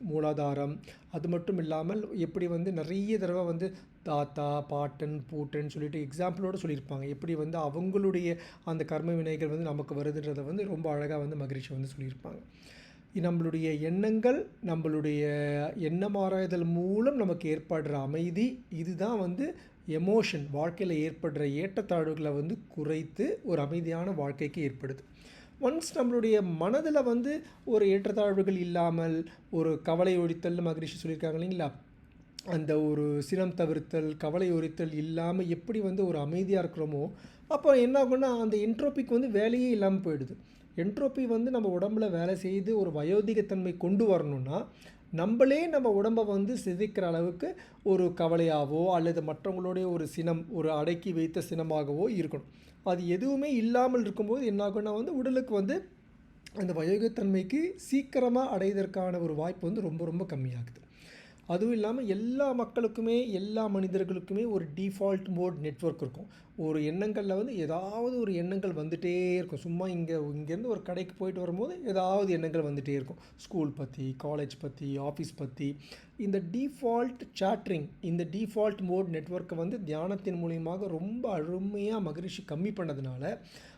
மூலாதாரம், அது மட்டும் இல்லாமல் எப்படி வந்து நிறைய தடவை வந்து தாத்தா, பாட்டன், பூட்டன் சொல்லிட்டு எக்ஸாம்பிளோடு சொல்லியிருப்பாங்க. எப்படி வந்து அவங்களுடைய அந்த கர்ம வினைகள் வந்து நமக்கு வருதுன்றதை வந்து ரொம்ப அழகாக வந்து மகரிஷி வந்து சொல்லியிருப்பாங்க. நம்மளுடைய எண்ணங்கள், நம்மளுடைய எண்ணம் ஆராய்தல் மூலம் நமக்கு ஏற்படுற அமைதி, இதுதான் வந்து எமோஷன் வாழ்க்கையில் ஏற்படுற ஏற்றத்தாழ்வுகளை வந்து குறைத்து ஒரு அமைதியான வாழ்க்கைக்கு ஏற்படுது. ஒன்ஸ் நம்மளுடைய மனதில் வந்து ஒரு ஏற்றத்தாழ்வுகள் இல்லாமல் ஒரு கவலை ஒழித்தல் மகரிஷி சொல்லியிருக்காங்க இல்லைங்களா, அந்த ஒரு சினம் தவிர்த்தல், கவலை ஒழித்தல் இல்லாமல் எப்படி வந்து ஒரு அமைதியாக இருக்கிறோமோ அப்போ என்ன ஆகும்னா அந்த என்ட்ரோபிக்கு வந்து வேலையே இல்லாமல் போயிடுது. என்ட்ரோபி வந்து நம்ம உடம்புல வேலை செய்து ஒரு வயோதிகத்தன்மை கொண்டு வரணும்னா நம்மளே நம்ம உடம்பை வந்து சிதைக்கிற அளவுக்கு ஒரு கவலையாகவோ அல்லது மற்றவங்களுடைய ஒரு சினம், ஒரு அடக்கி வைத்த சினமாகவோ இருக்கணும். அது எதுவுமே இல்லாமல் இருக்கும்போது என்னாகும்னா வந்து உடலுக்கு வந்து அந்த வயோதிகத்தன்மைக்கு சீக்கிரமாக அடைவதற்கான ஒரு வாய்ப்பு வந்து ரொம்ப ரொம்ப கம்மியாகுது. அதுவும் இல்லாமல் எல்லா மக்களுக்குமே, எல்லா மனிதர்களுக்குமே ஒரு டிஃபால்ட் மோட் நெட்வொர்க் இருக்கும். ஒரு எண்ணங்களில் வந்து ஏதாவது ஒரு எண்ணங்கள் வந்துகிட்டே இருக்கும். சும்மா இங்கேருந்து ஒரு கடைக்கு போயிட்டு வரும்போது ஏதாவது எண்ணங்கள் வந்துகிட்டே இருக்கும். ஸ்கூல் பற்றி, காலேஜ் பற்றி, ஆஃபீஸ் பற்றி. இந்த டிஃபால்ட் சாட்ரிங், இந்த டிஃபால்ட் மோட் நெட்வொர்க்கை வந்து தியானத்தின் மூலியமாக ரொம்ப அருமையாக மகரிஷி கம்மி பண்ணதுனால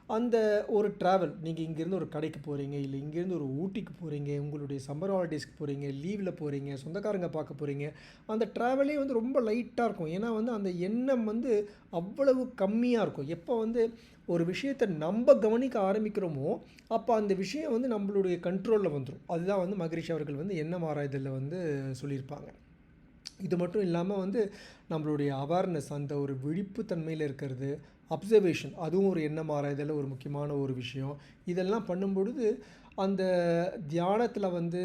அந்த ஒரு ட்ராவல் நீங்கள் இங்கேருந்து ஒரு கடைக்கு போகிறீங்க, இல்லை இங்கேருந்து ஒரு ஊட்டிக்கு போகிறீங்க, உங்களுடைய சம்மர் ஹாலிடேஸ்க்கு போகிறீங்க, லீவில் போகிறீங்க, சொந்தக்காரங்க பார்க்க போகிறீங்க, அந்த ட்ராவலே வந்து ரொம்ப லைட்டாக இருக்கும். ஏன்னா வந்து அந்த எண்ணம் வந்து அவ்வளவு கம்மியாக இருக்கும். எப்போ வந்து ஒரு விஷயத்தை நம்ம கவனிக்க ஆரம்பிக்கிறோமோ அப்போ அந்த விஷயம் வந்து நம்மளுடைய கண்ட்ரோலில் வந்துடும். அதுதான் வந்து மகரிஷி அவர்கள் வந்து எண்ணம் ஆராய்தலில் வந்து சொல்லியிருப்பாங்க. இது மட்டும் இல்லாமல் வந்து நம்மளுடைய அவேர்னஸ், அந்த ஒரு விழிப்புத்தன்மையில் இருக்கிறது, அப்சர்வேஷன், அதுவும் ஒரு எண்ணம் ஆராய்தலில் ஒரு முக்கியமான ஒரு விஷயம். இதெல்லாம் பண்ணும்பொழுது அந்த தியானத்தில் வந்து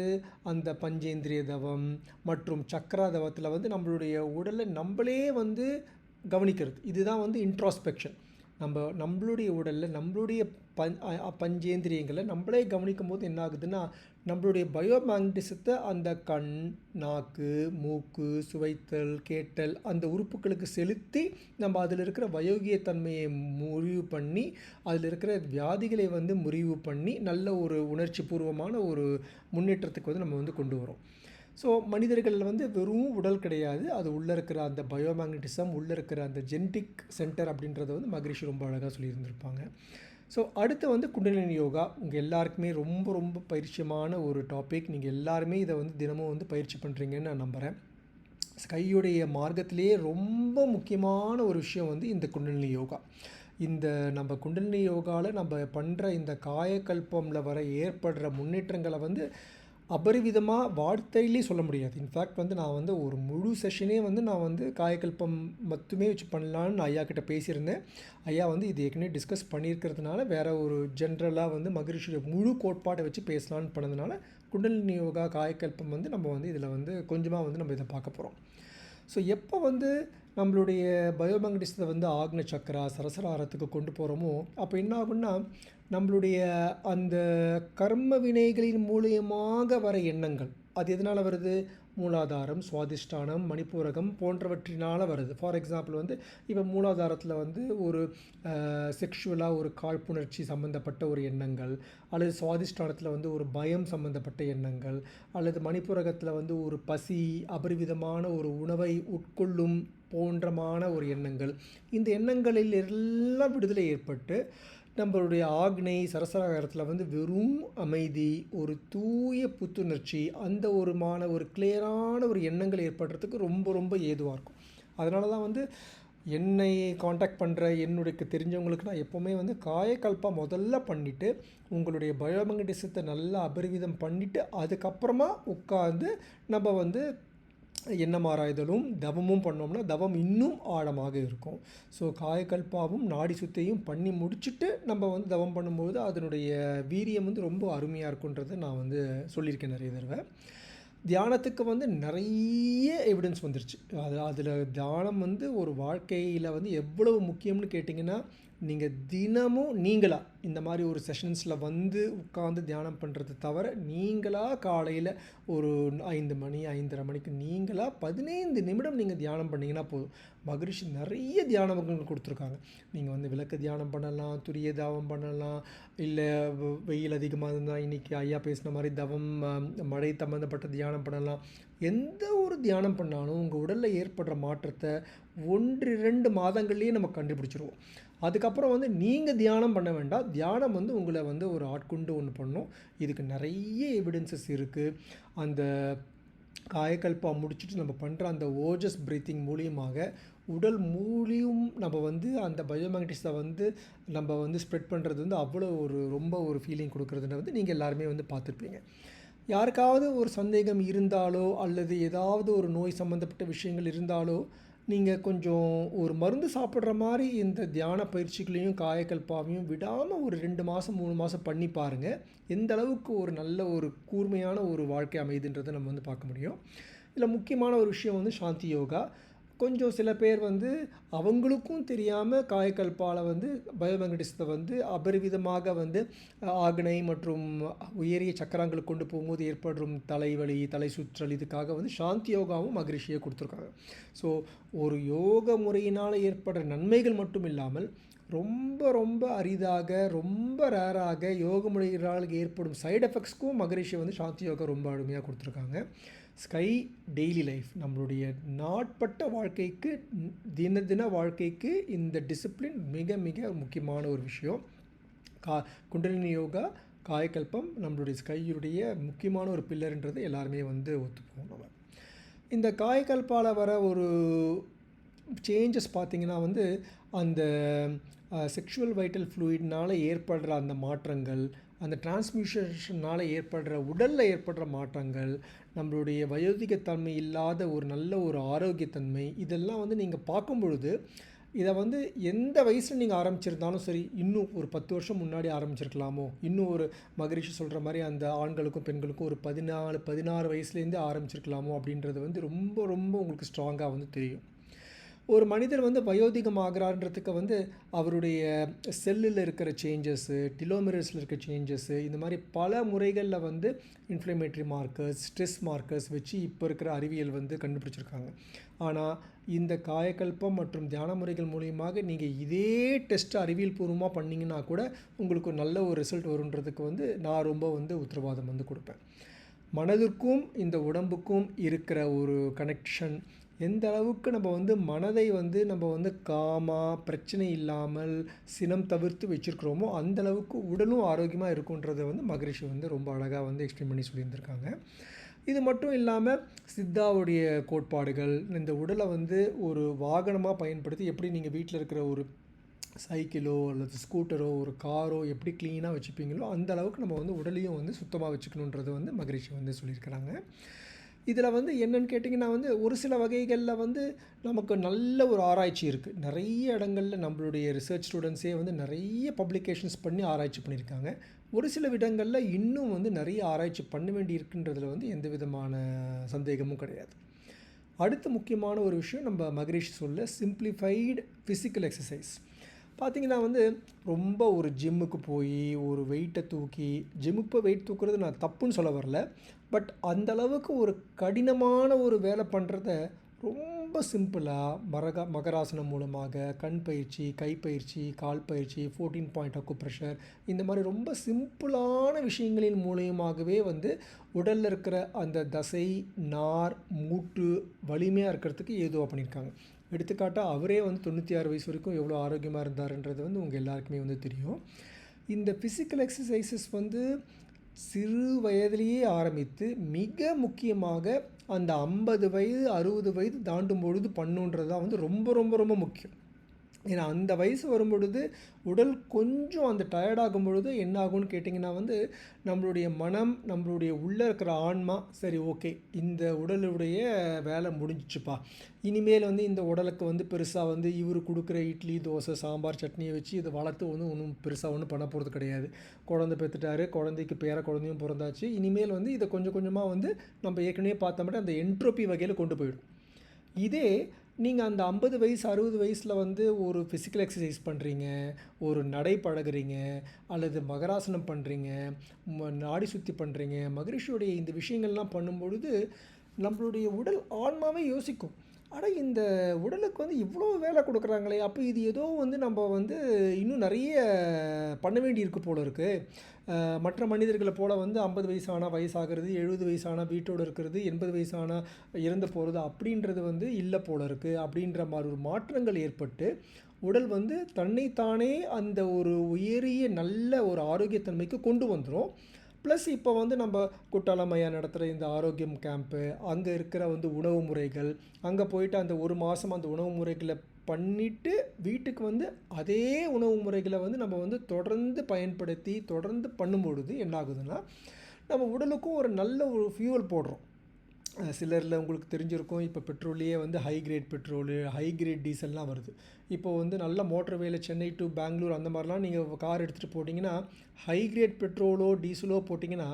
அந்த பஞ்சேந்திரிய தவம் மற்றும் சக்கரா தவத்தில் வந்து நம்மளுடைய உடலை நம்மளே வந்து கவனிக்கிறது. இதுதான் வந்து இன்ட்ராஸ்பெக்ஷன். நம்மளுடைய உடலில் நம்மளுடைய பஞ்சேந்திரியங்களை நம்மளே கவனிக்கும் போது என்ன ஆகுதுன்னா, நம்மளுடைய பயோமேக்னட்டிசத்தை அந்த கண், நாக்கு, மூக்கு, சுவைத்தல், கேட்டல் அந்த உறுப்புகளுக்கு செலுத்தி நம்ம அதில் இருக்கிற வயோகியத்தன்மையை முறிவு பண்ணி, அதில் இருக்கிற வியாதிகளை வந்து முறிவு பண்ணி நல்ல ஒரு உணர்ச்சி பூர்வமான ஒரு முன்னேற்றத்துக்கு வந்து நம்ம வந்து கொண்டு வரோம். ஸோ மனிதர்களில் வந்து வெறும் உடல் கிடையாது, அது உள்ளே இருக்கிற அந்த பயோமேக்னட்டிசம், உள்ளே இருக்கிற அந்த ஜெனடிக் சென்டர் அப்படின்றத வந்து மகரிஷி ரொம்ப அழகாக சொல்லியிருந்திருப்பாங்க. ஸோ அடுத்து வந்து குண்டலினி யோகா உங்கள் எல்லாருக்குமே ரொம்ப ரொம்ப பரிச்சயமான ஒரு டாபிக். நீங்கள் எல்லாருமே இதை வந்து தினமும் வந்து பயிற்சி பண்ணுறீங்கன்னு நான் நம்புகிறேன். ஸ்கையுடைய மார்க்கத்திலேயே ரொம்ப முக்கியமான ஒரு விஷயம் வந்து இந்த குண்டலினி யோகா. இந்த நம்ம குண்டலினி யோகாவில் நம்ம பண்ணுற இந்த காயக்கல்பமில் வர ஏற்படுற முன்னேற்றங்களை வந்து அபரிவிதமாக வார்த்தையிலே சொல்ல முடியாது. இன்ஃபேக்ட் வந்து நான் வந்து ஒரு முழு செஷனே வந்து நான் வந்து காயக்கல்பம் மட்டுமே வச்சு பண்ணலான்னு ஐயா கிட்ட பேசியிருந்தேன். ஐயா வந்து இது ஏற்கனவே டிஸ்கஸ் பண்ணியிருக்கிறதுனால வேறு ஒரு ஜென்ரலாக வந்து மகரிஷியோட முழு கோட்பாட்டை வச்சு பேசலான்னு பண்ணதுனால குண்டலினி யோகா காயக்கல்பம் வந்து நம்ம வந்து இதில் வந்து கொஞ்சமாக வந்து நம்ம இதை பார்க்க போகிறோம். ஸோ எப்போ வந்து நம்மளுடைய பயோமேக்னட்டிசத்தை வந்து ஆக்ன சக்கரா சரசராரத்துக்கு கொண்டு போகிறோமோ அப்போ என்ன ஆகுன்னா, நம்மளுடைய அந்த கர்ம வினைகளின் மூலியமாக வர எண்ணங்கள் அது எதனால் வருது? மூலாதாரம், சுவாதிஷ்டானம், மணிப்பூரகம் போன்றவற்றினால் வருது. ஃபார் எக்ஸாம்பிள் வந்து இப்போ மூலாதாரத்தில் வந்து ஒரு செக்ஷுவலாக ஒரு காழ்ப்புணர்ச்சி சம்மந்தப்பட்ட ஒரு எண்ணங்கள், அல்லது சுவாதிஷ்டானத்தில் வந்து ஒரு பயம் சம்மந்தப்பட்ட எண்ணங்கள், அல்லது மணிப்பூரகத்தில் வந்து ஒரு பசி, அபரிவிதமான ஒரு உணவை உட்கொள்ளும் போன்றமான ஒரு எண்ணங்கள். இந்த எண்ணங்களில் எல்லாம் விடுதலை ஏற்பட்டு நம்மளுடைய ஆக்னை சரசராகாரத்தில் வந்து வெறும் அமைதி, ஒரு தூய புத்துணர்ச்சி, அந்த ஒரு கிளியரான ஒரு எண்ணங்கள் ஏற்படுறதுக்கு ரொம்ப ரொம்ப ஏதுவாக இருக்கும். அதனால தான் வந்து என்னை காண்டாக்ட் பண்ணுற என்னுடைய தெரிஞ்சவங்களுக்கு நான் எப்போவுமே வந்து காயக்கல்பா முதல்ல பண்ணிவிட்டு உங்களுடைய பயோமேக்னட்டிசத்தை நல்லா அபரிவிதம் பண்ணிவிட்டு அதுக்கப்புறமா உட்காந்து நம்ம வந்து எண்ணம் ஆராய்தலும் தவமும் பண்ணோம்னா தவம் இன்னும் ஆழமாக இருக்கும். ஸோ காயக்கல்பாவும் நாடி சுத்தையும் பண்ணி முடிச்சுட்டு நம்ம வந்து தவம் பண்ணும்போது அதனுடைய வீரியம் வந்து ரொம்ப அருமையாக இருக்குன்றதை நான் வந்து சொல்லியிருக்கேன் நிறைய தடவை. தியானத்துக்கு வந்து நிறைய எவிடன்ஸ் வந்துருச்சு. அதில் தியானம் வந்து ஒரு வாழ்க்கையில் வந்து எவ்வளவு முக்கியம்னு கேட்டிங்கன்னா, நீங்கள் தினமும் நீங்களாக இந்த மாதிரி ஒரு செஷன்ஸில் வந்து உட்காந்து தியானம் பண்ணுறது தவிர, நீங்களாக காலையில் ஒரு 5 மணி 5:30 மணிக்கு நீங்களாக 15 நிமிடம் நீங்கள் தியானம் பண்ணிங்கன்னா போதும். மகரிஷி நிறைய தியானங்கள் கொடுத்துருக்காங்க. நீங்கள் வந்து விளக்கு தியானம் பண்ணலாம், துரிய தாவம் பண்ணலாம், இல்லை வெயில் அதிகமாக இருந்தால் இன்றைக்கி ஐயா பேசின மாதிரி தவம், மழை சம்மந்தப்பட்ட தியானம் பண்ணலாம். எந்த ஒரு தியானம் பண்ணாலும் உங்கள் உடலில் ஏற்படுற மாற்றத்தை 1-2 மாதங்கள்லேயே நம்ம கண்டுபிடிச்சிருவோம். அதுக்கப்புறம் வந்து நீங்கள் தியானம் பண்ண வேண்டாம், தியானம் வந்து உங்களை வந்து ஒரு ஆட்கொண்டு ஒன்று பண்ணும். இதுக்கு நிறைய எவிடன்சஸ் இருக்குது. அந்த காயக்கல்பா முடிச்சுட்டு நம்ம பண்ணுற அந்த ஓஜஸ் பிரீத்திங் மூலியமாக உடல் மூலியும் நம்ம வந்து அந்த பயோமேக்னட்டிஸை வந்து நம்ம வந்து ஸ்ப்ரெட் பண்ணுறது வந்து அவ்வளோ ரொம்ப ஒரு ஃபீலிங் கொடுக்குறதுன்னு வந்து நீங்கள் எல்லாருமே வந்து பார்த்துருப்பீங்க. யாருக்காவது ஒரு சந்தேகம் இருந்தாலோ அல்லது ஏதாவது ஒரு நோய் சம்மந்தப்பட்ட விஷயங்கள் இருந்தாலோ நீங்கள் கொஞ்சம் ஒரு மருந்து சாப்பிட்ற மாதிரி இந்த தியான பயிற்சிகளையும் காயக்கல்பாவையும் விடாமல் ஒரு 2 மாதம் 3 மாதம் பண்ணி பாருங்கள். எந்த அளவுக்கு ஒரு நல்ல ஒரு கூர்மையான ஒரு வாழ்க்கை அமைதுன்றதை நம்ம வந்து பார்க்க முடியும். இதில் முக்கியமான ஒரு விஷயம் வந்து சாந்தி யோகா. கொஞ்சம் சில பேர் வந்து அவங்களுக்கும் தெரியாமல் காயக்கல்பால் வந்து பயோமேக்னட்டிசத்தை வந்து அபரிவிதமாக வந்து ஆக்னை மற்றும் உயரிய சக்கரங்களுக்கு கொண்டு போகும்போது ஏற்படும் தலைவலி, தலை சுற்றல், இதுக்காக வந்து சாந்தி யோகாவும் மகரிஷியை கொடுத்துருக்காங்க. ஸோ ஒரு யோக முறையினால் ஏற்படுற நன்மைகள் மட்டும் இல்லாமல் ரொம்ப ரொம்ப அரிதாக, ரொம்ப ரேராக யோக முறையினால் ஏற்படும் சைடு எஃபெக்ட்ஸ்க்கும் மகரிஷி வந்து சாந்தி யோகா ரொம்ப அருமையாக கொடுத்துருக்காங்க. ஸ்கை டெய்லி லைஃப், நம்மளுடைய நாட்பட்ட வாழ்க்கைக்கு, தின வாழ்க்கைக்கு இந்த டிசிப்ளின் மிக மிக முக்கியமான ஒரு விஷயம். குண்டலினி யோகா, காயகல்பம் நம்மளுடைய கையுடைய முக்கியமான ஒரு பில்லர்ன்றது எல்லாருமே வந்து ஒத்துப்போம் நம்ம. இந்த காயகல்பால வர ஒரு சேஞ்சஸ் பார்த்திங்கன்னா வந்து அந்த செக்ஷுவல் வைட்டல் ஃப்ளூயிட்னால் ஏற்படுற அந்த மாற்றங்கள், அந்த டிரான்ஸ்மியூஷனால் ஏற்படுற உடலில் ஏற்படுற மாற்றங்கள், நம்மளுடைய வயோதிகத்தன்மை இல்லாத ஒரு நல்ல ஒரு ஆரோக்கியத்தன்மை, இதெல்லாம் வந்து நீங்கள் பார்க்கும் பொழுது இதை வந்து எந்த வயசில் நீங்கள் ஆரம்பிச்சிருந்தாலும் சரி, இன்னும் ஒரு 10 வருஷம் முன்னாடி ஆரம்பிச்சிருக்கலாமோ, இன்னும் ஒரு மகரிஷி சொல்கிற மாதிரி அந்த ஆண்களுக்கும் பெண்களுக்கும் ஒரு 14, 16 வயசுலேருந்தே ஆரம்பிச்சிருக்கலாமோ அப்படின்றது வந்து ரொம்ப ரொம்ப உங்களுக்கு ஸ்ட்ராங்காக வந்து தெரியும். ஒரு மனிதர் வந்து வயோதிகம் ஆகிறான்றதுக்கு வந்து அவருடைய செல்லில் இருக்கிற சேஞ்சஸ்ஸு, டிலோமெரஸில் இருக்கிற சேஞ்சஸ்ஸு, இந்த மாதிரி பல முறைகளில் வந்து இன்ஃப்ளமேட்ரி மார்க்கர்ஸ், ஸ்ட்ரெஸ் மார்க்கர்ஸ் வச்சு இப்போ இருக்கிற அறிவியல் வந்து கண்டுபிடிச்சிருக்காங்க. ஆனால் இந்த காயகல்பம் மற்றும் தியான முறைகள் மூலியமாக நீங்கள் இதே டெஸ்ட்டை அறிவியல் பூர்வமாக பண்ணிங்கன்னா கூட உங்களுக்கு நல்ல ஒரு ரிசல்ட் வருன்றதுக்கு வந்து நான் ரொம்ப வந்து உத்தரவாதம் வந்து கொடுப்பேன். மனதிற்கும் இந்த உடம்புக்கும் இருக்கிற ஒரு கனெக்ஷன் எந்த அளவுக்கு நம்ம வந்து மனதை வந்து நம்ம வந்து பிரச்சனை இல்லாமல் சினம் தவிர்த்து வச்சுருக்கிறோமோ அந்தளவுக்கு உடலும் ஆரோக்கியமாக இருக்குன்றதை வந்து மகரிஷி வந்து ரொம்ப அழகாக வந்து எக்ஸ்பிளைன் பண்ணி சொல்லியிருந்திருக்காங்க. இது மட்டும் இல்லாமல் சித்தாவுடைய கோட்பாடுகள், இந்த உடலை வந்து ஒரு வாகனமாக பயன்படுத்தி எப்படி நீங்கள் வீட்டில் இருக்கிற ஒரு சைக்கிளோ அல்லது ஸ்கூட்டரோ ஒரு காரோ எப்படி க்ளீனாக வச்சுப்பீங்களோ அந்த அளவுக்கு நம்ம வந்து உடலையும் வந்து சுத்தமாக வச்சுக்கணுன்றது வந்து மகரிஷி வந்து சொல்லியிருக்கிறாங்க. இதில் வந்து என்னென்னு கேட்டிங்கன்னா வந்து ஒரு சில வகைகளில் வந்து நமக்கு நல்ல ஒரு ஆராய்ச்சி இருக்குது. நிறைய இடங்களில் நம்மளுடைய ரிசர்ச் ஸ்டூடெண்ட்ஸே வந்து நிறைய பப்ளிகேஷன்ஸ் பண்ணி ஆராய்ச்சி பண்ணியிருக்காங்க. ஒரு சில இடங்களில் இன்னும் வந்து நிறைய ஆராய்ச்சி பண்ண வேண்டி இருக்குன்றதில் வந்து எந்த விதமான சந்தேகமும் கிடையாது. அடுத்த முக்கியமான ஒரு விஷயம் நம்ம மகரிஷி சொல்ல சிம்பிளிஃபைடு ஃபிசிக்கல் எக்ஸசைஸ். பார்த்திங்கன்னா வந்து ரொம்ப ஒரு ஜிம்முக்கு போய் ஒரு வெயிட்டை தூக்கி, ஜிம்முக்கு வெயிட் தூக்குறது நான் தப்புன்னு சொல்ல வரல, பட் அந்தளவுக்கு ஒரு கடினமான ஒரு வேலை பண்ணுறத ரொம்ப சிம்பிளாக மகராசனம் மூலமாக கண் பயிற்சி, கைப்பயிற்சி, கால் பயிற்சி, 14 பாயிண்ட் அக்குப்ரெஷர், இந்த மாதிரி ரொம்ப சிம்பிளான விஷயங்களின் மூலியமாகவே வந்து உடலில் இருக்கிற அந்த தசை, நார், மூட்டு வலிமையாக இருக்கிறதுக்கு ஏதுவாக பண்ணியிருக்காங்க. எடுத்துக்காட்டாக அவரே வந்து 96 வயசு வரைக்கும் எவ்வளோ ஆரோக்கியமாக இருந்தாருன்றது வந்து உங்கள் எல்லாருக்குமே வந்து தெரியும். இந்த ஃபிசிக்கல் எக்ஸசைசஸ் வந்து சிறு வயதிலேயே ஆரம்பித்து மிக முக்கியமாக அந்த 50 வயது 60 வயது தாண்டும் பொழுது பண்ணுன்றது தான் வந்து ரொம்ப ரொம்ப ரொம்ப முக்கியம். ஏன்னா அந்த வயசு வரும் பொழுது உடல் கொஞ்சம் அந்த டயர்டாகும் பொழுது என்ன ஆகும்னு கேட்டிங்கன்னா வந்து நம்மளுடைய மனம், நம்மளுடைய உள்ளே இருக்கிற ஆன்மா, சரி ஓகே இந்த உடலுடைய வேலை முடிஞ்சிச்சுப்பா, இனிமேல் வந்து இந்த உடலுக்கு வந்து பெருசாக வந்து இவர் கொடுக்குற இட்லி, தோசை, சாம்பார், சட்னியை வச்சு இதை வளர்த்து வந்து ஒன்றும் பெருசாக ஒன்றும் பண்ண போகிறது கிடையாது. குழந்தை பெற்றுட்டாரு, குழந்தைக்கு குழந்தையும் பிறந்தாச்சு, இனிமேல் வந்து இதை கொஞ்சம் கொஞ்சமாக வந்து நம்ம ஏற்கனவே பார்த்த மாதிரி அந்த என்ட்ரோபி வகையில் கொண்டு போயிடும். இதே நீங்கள் அந்த 50 வயசு 60 வயசில் வந்து ஒரு ஃபிசிக்கல் எக்ஸசைஸ் பண்ணுறீங்க, ஒரு நடை பழகுறீங்க, அல்லது மகராசனம் பண்ணுறீங்க, நாடி சுத்தி பண்ணுறீங்க, மகரிஷியோடைய இந்த விஷயங்கள்லாம் பண்ணும்பொழுது நம்மளுடைய உடல் ஆன்மாவே யோசிக்கும், ஆனால் இந்த உடலுக்கு வந்து இவ்வளோ வேலை கொடுக்குறாங்களே, அப்போ இது ஏதோ வந்து நம்ம வந்து இன்னும் நிறைய பண்ண வேண்டி இருக்குது போல இருக்குது. மற்ற மனிதர்களை போல் வந்து 50 வயசானால் வயசாகிறது, 70 வயசானால் வீட்டோடு இருக்கிறது, 80 வயசானால் இறந்து போகிறது அப்படின்றது வந்து இல்லை போல இருக்குது. அப்படின்ற மாதிரி ஒரு மாற்றங்கள் ஏற்பட்டு உடல் வந்து தன்னைத்தானே அந்த ஒரு உயரிய நல்ல ஒரு ஆரோக்கியத்தன்மைக்கு கொண்டு வந்துடும். ப்ளஸ் இப்போ வந்து நம்ம குட்டாலமையா நடத்துகிற இந்த ஆரோக்கியம் கேம்ப்பு, அங்கே இருக்கிற வந்து உணவு முறைகள், அங்கே போயிட்டு அந்த ஒரு மாதம் அந்த உணவு முறைகளை பண்ணிவிட்டு வீட்டுக்கு வந்து அதே உணவு முறைகளை வந்து நம்ம வந்து தொடர்ந்து பயன்படுத்தி தொடர்ந்து பண்ணும்பொழுது என்ன ஆகுதுன்னா நம்ம உடலுக்கும் ஒரு நல்ல ஒரு ஃபியூவல் போடுறோம். சிலரில் உங்களுக்கு தெரிஞ்சிருக்கும், இப்போ பெட்ரோல்லையே வந்து high grade petrol, high grade டீசல்லாம் வருது. இப்போ வந்து நல்ல மோட்டர் வேலை சென்னை டு பெங்களூர் அந்த மாதிரிலாம் நீங்கள் கார் எடுத்துகிட்டு போட்டிங்கன்னா ஹை கிரேட் பெட்ரோலோ டீசலோ போட்டிங்கன்னா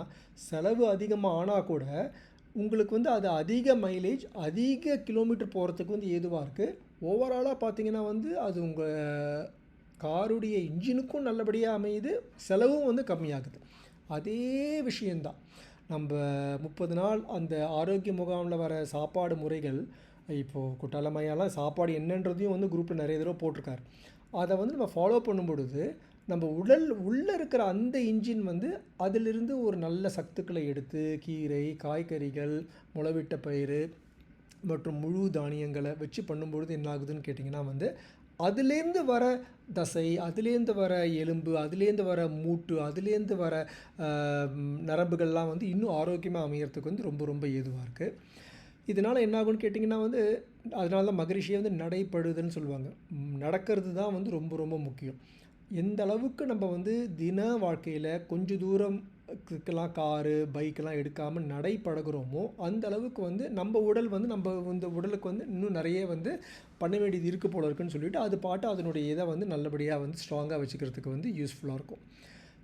செலவு அதிகமாக ஆனால் கூட உங்களுக்கு வந்து அது அதிக மைலேஜ், அதிக கிலோமீட்டர் போகிறதுக்கு வந்து ஏதுவாக இருக்குது. ஓவராலாக பார்த்தீங்கன்னா வந்து அது உங்கள் காருடைய இன்ஜினுக்கும் நல்லபடியாக அமையுது, செலவும் வந்து கம்மியாகுது. அதே விஷயந்தான் நம்ம 30 நாள் அந்த ஆரோக்கிய முகாமில் வர சாப்பாடு முறைகள். இப்போது குட்டாலமையாலாம் சாப்பாடு என்னன்றதையும் வந்து குரூப்பில் நிறைய தடவை போட்டிருக்காரு. அதை வந்து நம்ம ஃபாலோ பண்ணும் பொழுது நம்ம உடல் உள்ளே இருக்கிற அந்த இன்ஜின் வந்து அதிலிருந்து ஒரு நல்ல சத்துக்களை எடுத்து கீரை, காய்கறிகள், முளைவிட்ட பயிறு மற்றும் முழு தானியங்களை வச்சு பண்ணும்பொழுது என்ன ஆகுதுன்னு கேட்டிங்கன்னா வந்து அதுலேருந்து வர தசை, அதுலேருந்து வர எலும்பு, அதுலேருந்து வர மூட்டு, அதுலேருந்து வர நரம்புகள்லாம் வந்து இன்னும் ஆரோக்கியமாக அமையறதுக்கு வந்து ரொம்ப ரொம்ப ஏதுவாக இருக்குது. இதனால் என்ன ஆகும்னு கேட்டிங்கன்னா வந்து, அதனால தான் மகரிஷியை வந்து நடைப்படுதுன்னு சொல்லுவாங்க. நடக்கிறது தான் வந்து ரொம்ப ரொம்ப முக்கியம். எந்த அளவுக்கு நம்ம வந்து தின வாழ்க்கையில் கொஞ்சம் தூரம்லாம் காரு பைக்கெலாம் எடுக்காமல் நடைப்பழகுறோமோ அந்த அளவுக்கு வந்து நம்ம உடல் வந்து நம்ம இந்த உடலுக்கு வந்து இன்னும் நிறைய வந்து பண்ண வேண்டியது இருக்குது போல இருக்குன்னு சொல்லிட்டு அது பாட்டு அதனுடைய இதை வந்து நல்லபடியாக வந்து ஸ்ட்ராங்காக வச்சுக்கிறதுக்கு வந்து யூஸ்ஃபுல்லாக இருக்கும்.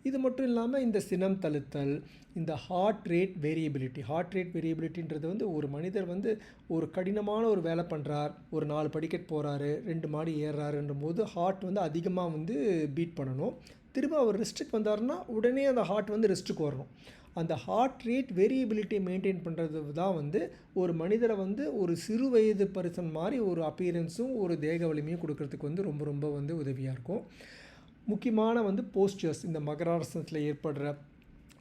இது மட்டும் இல்லாமல் இந்த சினம் தழுத்தல், இந்த ஹார்ட் ரேட் வேரியபிலிட்டின்றது வந்து ஒரு மனிதர் வந்து ஒரு கடினமான ஒரு வேலை பண்ணுறார், ஒரு 4 படிக்கட் போகிறாரு, 2 மாடி ஏறுறாருன்ற போது ஹார்ட் வந்து அதிகமாக வந்து பீட் பண்ணணும். திரும்ப அவர் ரெஸ்ட்டுக்கு வந்தாருன்னா உடனே அந்த ஹார்ட் வந்து ரெஸ்ட்டுக்கு வரணும். அந்த ஹார்ட் ரேட் வேரியபிலிட்டியை மெயின்டைன் பண்ணுறது தான் வந்து ஒரு மனிதரை வந்து ஒரு சிறு வயது பர்சன் மாதிரி ஒரு அப்பீரன்ஸும் ஒரு தேக வலிமையும் கொடுக்கறதுக்கு வந்து ரொம்ப ரொம்ப வந்து உதவியாக இருக்கும். முக்கியமான வந்து போஸ்டர்ஸ், இந்த மகராசனத்தில்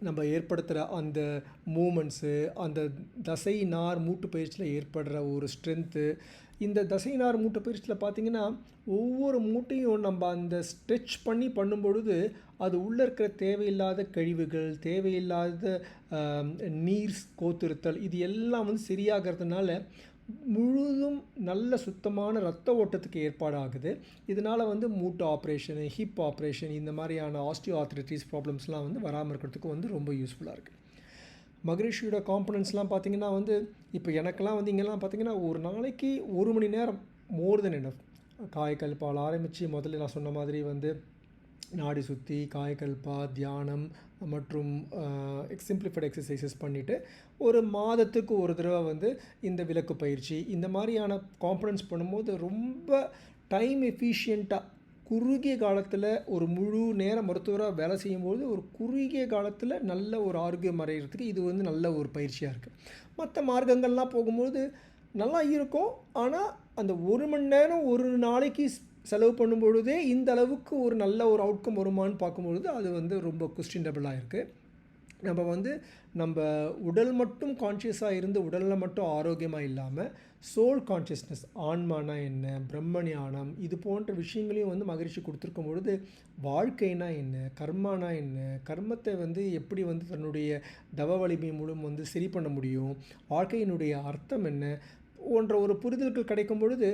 நம்ம ஏற்படுத்துகிற அந்த மூமெண்ட்ஸு, அந்த தசை நார் மூட்டு பயிற்சியில் ஏற்படுற ஒரு ஸ்ட்ரென்த்து, இந்த தசை நார் மூட்டு பயிற்சியில் பார்த்திங்கன்னா ஒவ்வொரு மூட்டையும் நம்ம அந்த ஸ்ட்ரெச் பண்ணி பண்ணும்பொழுது அது உள்ளே இருக்கிற தேவையில்லாத கழிவுகள், தேவையில்லாத நீர் கோத்திருத்தல் இது எல்லாம் வந்து சரியாகிறதுனால முழுதும் நல்ல சுத்தமான இரத்த ஓட்டத்துக்கு ஏற்பாடாகுது. இதனால் வந்து மூட்டு ஆப்ரேஷனு, ஹிப் ஆப்ரேஷன் இந்த மாதிரியான ஆஸ்டியோ ஆர்த்ரைட்டிஸ் ப்ராப்ளம்ஸ்லாம் வந்து வராமல் இருக்கிறதுக்கு வந்து ரொம்ப யூஸ்ஃபுல்லாக இருக்குது. மகரிஷியோட காம்பனன்ட்ஸ்லாம் பார்த்திங்கன்னா வந்து இப்போ எனக்கெல்லாம் வந்து இங்கெல்லாம் பார்த்திங்கன்னா ஒரு நாளைக்கு 1 மணி நேரம் மோர் தென் எனஃப். காயக்கல்பால் ஆரம்பித்து முதல்ல நான் சொன்ன மாதிரி வந்து நாடி சுத்தி, காயக்கல்பா, தியானம் மற்றும் சிம்பிளிஃபைட் எக்ஸசைசஸ் பண்ணிவிட்டு ஒரு மாதத்துக்கு ஒரு தடவை வந்து இந்த விளக்கு பயிற்சி இந்த மாதிரியான காம்பனன்ட்ஸ் பண்ணும்போது ரொம்ப டைம் எஃபிஷியண்ட்டாக குறுகிய காலத்தில் ஒரு முழு நேர மருத்துவராக வேலை செய்யும்போது ஒரு குறுகிய காலத்தில் நல்ல ஒரு ஆரோக்கியம் அடைகிறதுக்கு இது வந்து நல்ல ஒரு பயிற்சியாக இருக்குது. மற்ற மார்க்கங்கள்லாம் போகும்போது நல்லா இருக்கும், ஆனால் அந்த 1 மணி நேரம் ஒரு நாளைக்கு செலவு பண்ணும்பொழுதே இந்த அளவுக்கு ஒரு நல்ல ஒரு அவுட்கம் வருமானு பார்க்கும்பொழுது அது வந்து ரொம்ப கொஸ்டினபிளாக இருக்குது. நம்ம வந்து நம்ம உடல் மட்டும் கான்ஷியஸாக இருந்து உடலில் மட்டும் ஆரோக்கியமாக இல்லாமல் சோல் கான்ஷியஸ்னஸ், ஆன்மானா என்ன, பிரம்ம ஞானம் இது போன்ற விஷயங்களையும் வந்து மகரிஷி கொடுத்துருக்கும் பொழுது வாழ்க்கைனா என்ன, கர்மானா என்ன, கர்மத்தை வந்து எப்படி வந்து தன்னுடைய தவ வலிமை மூலம் வந்து சரி பண்ண முடியும், வாழ்க்கையினுடைய அர்த்தம் என்ன போன்ற ஒரு புரிதல்கள் கிடைக்கும் பொழுது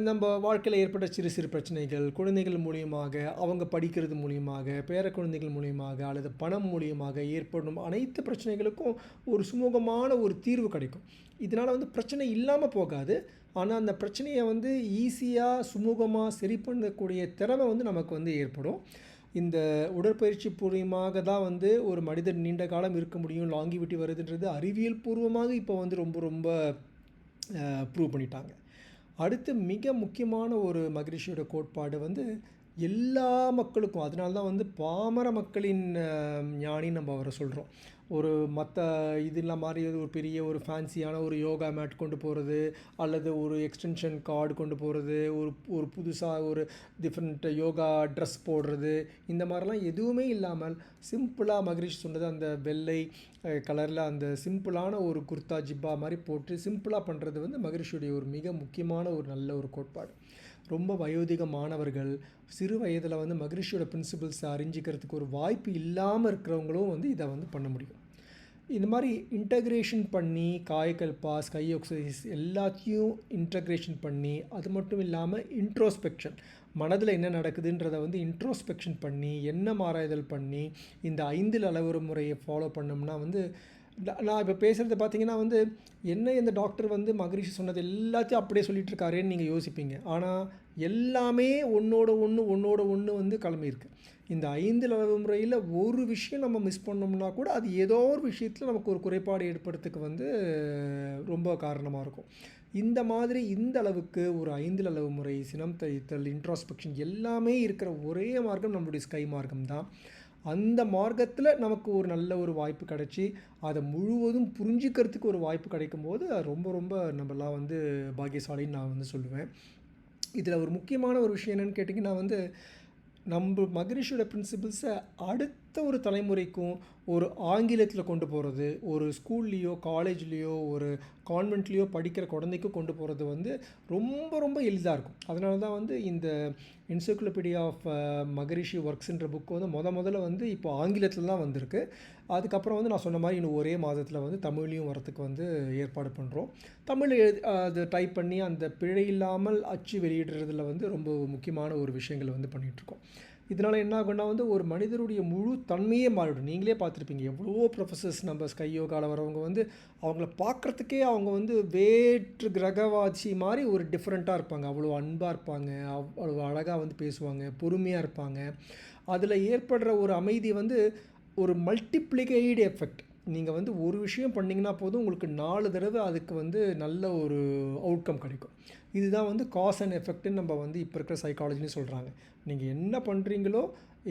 நம்ம வாழ்க்கையில் ஏற்பட்ட சிறு சிறு பிரச்சனைகள் குழந்தைகள் மூலியமாக, அவங்க படிக்கிறது மூலியமாக, பேர குழந்தைகள் மூலியமாக அல்லது பணம் மூலியமாக ஏற்படும் அனைத்து பிரச்சனைகளுக்கும் ஒரு சுமூகமான ஒரு தீர்வு கிடைக்கும். இதனால் வந்து பிரச்சனை இல்லாமல் போகாது, ஆனால் அந்த பிரச்சனையை வந்து ஈஸியாக சுமூகமாக சரி பண்ணக்கூடிய திறமை வந்து நமக்கு வந்து ஏற்படும். இந்த உடற்பயிற்சி பூர்வமாக தான் வந்து ஒரு மனிதர் நீண்ட காலம் இருக்க முடியும், லாங்கிவிட்டி வருதுன்றது அறிவியல் பூர்வமாக இப்போ வந்து ரொம்ப ரொம்ப ப்ரூவ் பண்ணிட்டாங்க. அடுத்து மிக முக்கியமான ஒரு மகரிஷியோட கோட்பாடு வந்து எல்லா மக்களுக்கும், அதனால தான் வந்து பாமர மக்களின் ஞானின்னு நம்ம அவரை சொல்கிறோம். ஒரு மற்ற இதெல்லாம் மாதிரி ஒரு பெரிய ஒரு ஃபேன்சியான ஒரு யோகா மேட் கொண்டு போகிறது அல்லது ஒரு எக்ஸ்டென்ஷன் கார்டு கொண்டு போகிறது, ஒரு புதுசாக ஒரு டிஃப்ரெண்ட் யோகா ட்ரெஸ் போடுறது, இந்த மாதிரிலாம் எதுவுமே இல்லாமல் சிம்பிளாக மகரிஷி சொன்னது அந்த வெள்ளை கலரில் அந்த சிம்பிளான ஒரு குர்தா ஜிப்பா மாதிரி போட்டு சிம்பிளாக பண்ணுறது வந்து மகரிஷியுடைய ஒரு மிக முக்கியமான ஒரு நல்ல ஒரு கோட்பாடு. ரொம்ப வயோதிக மாணவர்கள் சிறு வயதில் வந்து மகரிஷியோட பிரின்சிபிள்ஸை அறிஞ்சிக்கிறதுக்கு ஒரு வாய்ப்பு இல்லாமல் இருக்கிறவங்களும் வந்து இதை வந்து பண்ண முடியும். இந்த மாதிரி இன்டகிரேஷன் பண்ணி காயக்கல்பா, ஸ்கை எக்ஸசைஸ் எல்லாத்தையும் இன்டகிரேஷன் பண்ணி, அது மட்டும் இல்லாமல் இன்ட்ரோஸ்பெக்ஷன், மனதில் என்ன நடக்குதுன்றதை வந்து இன்ட்ரோஸ்பெக்ஷன் பண்ணி எண்ணம் ஆராய்தல் பண்ணி இந்த 5 அளவுரு முறையை ஃபாலோ பண்ணோம்னா வந்து நான் இப்போ பேசுகிறது பார்த்தீங்கன்னா வந்து என்ன இந்த டாக்டர் வந்து மகரிஷி சொன்னது எல்லாத்தையும் அப்படியே சொல்லிட்டு இருக்காருன்னு நீங்கள் யோசிப்பீங்க. ஆனால் எல்லாமே ஒன்றோட ஒன்று வந்து கிளம்பியிருக்கு. இந்த 5 அளவு முறையில் ஒரு விஷயம் நம்ம மிஸ் பண்ணோம்னா கூட அது ஏதோ ஒரு விஷயத்தில் நமக்கு ஒரு குறைபாடு ஏற்படுறதுக்கு வந்து ரொம்ப காரணமாக இருக்கும். இந்த மாதிரி இந்த அளவுக்கு ஒரு 5 அளவு முறை, சினம் தழித்தல், இன்ட்ராஸ்பெக்ஷன் எல்லாமே இருக்கிற ஒரே மார்க்கம் நம்மளுடைய ஸ்கை மார்க்கம் தான். அந்த மார்க்கத்தில் நமக்கு ஒரு நல்ல ஒரு வாய்ப்பு கிடச்சி அதை முழுவதும் புரிஞ்சுக்கிறதுக்கு ஒரு வாய்ப்பு கிடைக்கும் போது ரொம்ப ரொம்ப நம்மளாம் வந்து பாக்கியசாலின்னு நான் வந்து சொல்லுவேன். இதில் ஒரு முக்கியமான ஒரு விஷயம் என்னென்னு கேட்டிங்கன்னா வந்து நம்ம மகரிஷியோட பிரின்சிபிள்ஸை அடுத்த ஒரு தலைமுறைக்கும் ஒரு ஆங்கிலத்தில் கொண்டு போகிறது, ஒரு ஸ்கூல்லேயோ காலேஜ்லேயோ ஒரு கான்வென்ட்லேயோ படிக்கிற குழந்தைக்கும் கொண்டு போகிறது வந்து ரொம்ப ரொம்ப எளிதாக இருக்கும். அதனால தான் வந்து இந்த என்சைக்ளோபீடியா ஆஃப் மகரிஷி ஒர்க்ஸ்ன்ற புக்கு வந்து முதல்ல வந்து இப்போ ஆங்கிலத்தில் தான் வந்திருக்கு. அதுக்கப்புறம் வந்து நான் சொன்ன மாதிரி இன்னும் ஒரே மாதத்தில் வந்து தமிழ்லையும் வரத்துக்கு வந்து ஏற்பாடு பண்ணுறோம். தமிழ் அது டைப் பண்ணி அந்த பிழை இல்லாமல் அச்சு வெளியிடுறதுல வந்து ரொம்ப முக்கியமான ஒரு விஷயங்கள் வந்து பண்ணிகிட்ருக்கோம். இதனால் என்ன ஆகும்னா வந்து ஒரு மனிதருடைய முழு தன்மையே மாறிடும். நீங்களே பார்த்துருப்பீங்க, எவ்வளவோ ப்ரொஃபஸர்ஸ் நம்ம ஸ்கை யோகாவில் வரவங்க வந்து அவங்கள பார்க்குறதுக்கே அவங்க வந்து வேற்று கிரகவாசி மாதிரி ஒரு டிஃப்ரெண்ட்டாக இருப்பாங்க. அவ்வளோ அன்பாக இருப்பாங்க, அவ்வளோ அழகாக வந்து பேசுவாங்க, பொறுமையாக இருப்பாங்க. அதில் ஏற்படுற ஒரு அமைதி வந்து ஒரு மல்டிப்ளிகேட் எஃபெக்ட். நீங்கள் வந்து ஒரு விஷயம் பண்ணிங்கன்னா போதும், உங்களுக்கு 4 தடவை அதுக்கு வந்து நல்ல ஒரு அவுட்கம் கிடைக்கும். இதுதான் வந்து காஸ் அண்ட் எஃபெக்ட்டுன்னு நம்ம வந்து இப்போ இருக்கிற சைக்காலஜின்னு சொல்கிறாங்க. நீங்கள் என்ன பண்ணுறீங்களோ,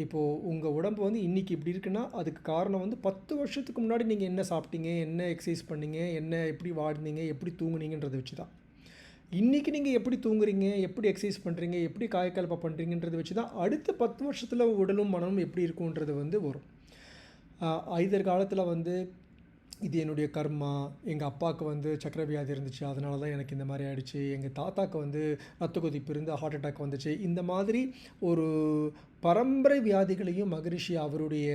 இப்போது உங்கள் உடம்பு வந்து இன்றைக்கி இப்படி இருக்குன்னா அதுக்கு காரணம் வந்து 10 வருஷத்துக்கு முன்னாடி நீங்கள் என்ன சாப்பிட்டீங்க, என்ன எக்ஸசைஸ் பண்ணீங்க, என்ன எப்படி வாழ்ந்தீங்க, எப்படி தூங்குனீங்கன்றதை வச்சு தான். இன்றைக்கி நீங்கள் எப்படி தூங்குறீங்க, எப்படி எக்ஸசைஸ் பண்ணுறீங்க, எப்படி காயக்கலப்பை பண்ணுறீங்கன்றதை வச்சு தான் அடுத்த 10 வருஷத்தில் உடலும் மனமும் எப்படி இருக்குன்றது வந்து வரும். எதிர்காலத்தில் வந்து இது என்னுடைய கர்மா, எங்கள் அப்பாவுக்கு வந்து சக்கரை வியாதி இருந்துச்சு, அதனால தான் எனக்கு இந்த மாதிரி ஆயிடுச்சு, எங்கள் தாத்தாவுக்கு வந்து ரத்த கொதிப்பு இருந்து ஹார்ட் அட்டாக் வந்துச்சு, இந்த மாதிரி ஒரு பரம்பரை வியாதிகளையும் மகரிஷி அவருடைய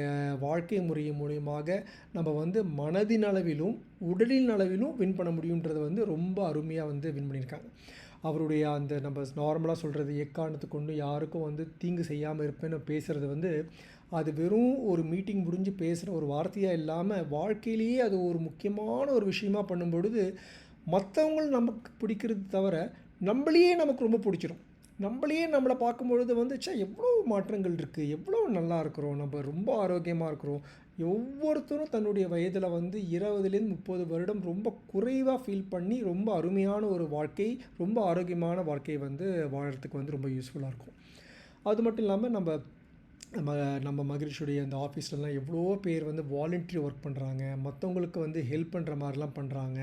வாழ்க்கை முறை மூலியமாக நம்ம வந்து மனதின் அளவிலும் உடலின் அளவிலும் வின் பண்ண முடியுன்றதை வந்து ரொம்ப அருமையாக வந்து வின் பண்ணியிருக்காங்க. அவருடைய அந்த நம்ம நார்மலாக சொல்கிறது எக்காரணத்துக்கு கொண்டு யாருக்கும் வந்து தீங்கு செய்யாமல் இருப்பேன்னு பேசுகிறது வந்து அது வெறும் ஒரு மீட்டிங் முடிஞ்சு பேசுகிற ஒரு வார்த்தையாக இல்லாமல் வாழ்க்கையிலேயே அது ஒரு முக்கியமான ஒரு விஷயமா பண்ணும்பொழுது மற்றவங்களும் நமக்கு பிடிக்கிறது தவிர நம்மளையே நமக்கு ரொம்ப பிடிச்சிரும். நம்மளை பார்க்கும்பொழுது வந்து எவ்வளோ மாற்றங்கள் இருக்குது, எவ்வளோ நல்லா இருக்கிறோம், நம்ம ரொம்ப ஆரோக்கியமாக இருக்கிறோம். ஒவ்வொருத்தரும் தன்னுடைய வயதில் வந்து 20லேருந்து 30 வருடம் ரொம்ப குறைவாக ஃபீல் பண்ணி ரொம்ப அருமையான ஒரு வாழ்க்கை, ரொம்ப ஆரோக்கியமான வாழ்க்கை வந்து வாழறதுக்கு வந்து ரொம்ப யூஸ்ஃபுல்லாக இருக்கும். அது மட்டும் இல்லாமல் நம்ம மகரிஷியுடைய அந்த ஆஃபீஸ்லலாம் எவ்வளோ பேர் வந்து வாலண்டரி ஒர்க் பண்ணுறாங்க, மற்றவங்களுக்கு வந்து ஹெல்ப் பண்ணுற மாதிரிலாம் பண்ணுறாங்க,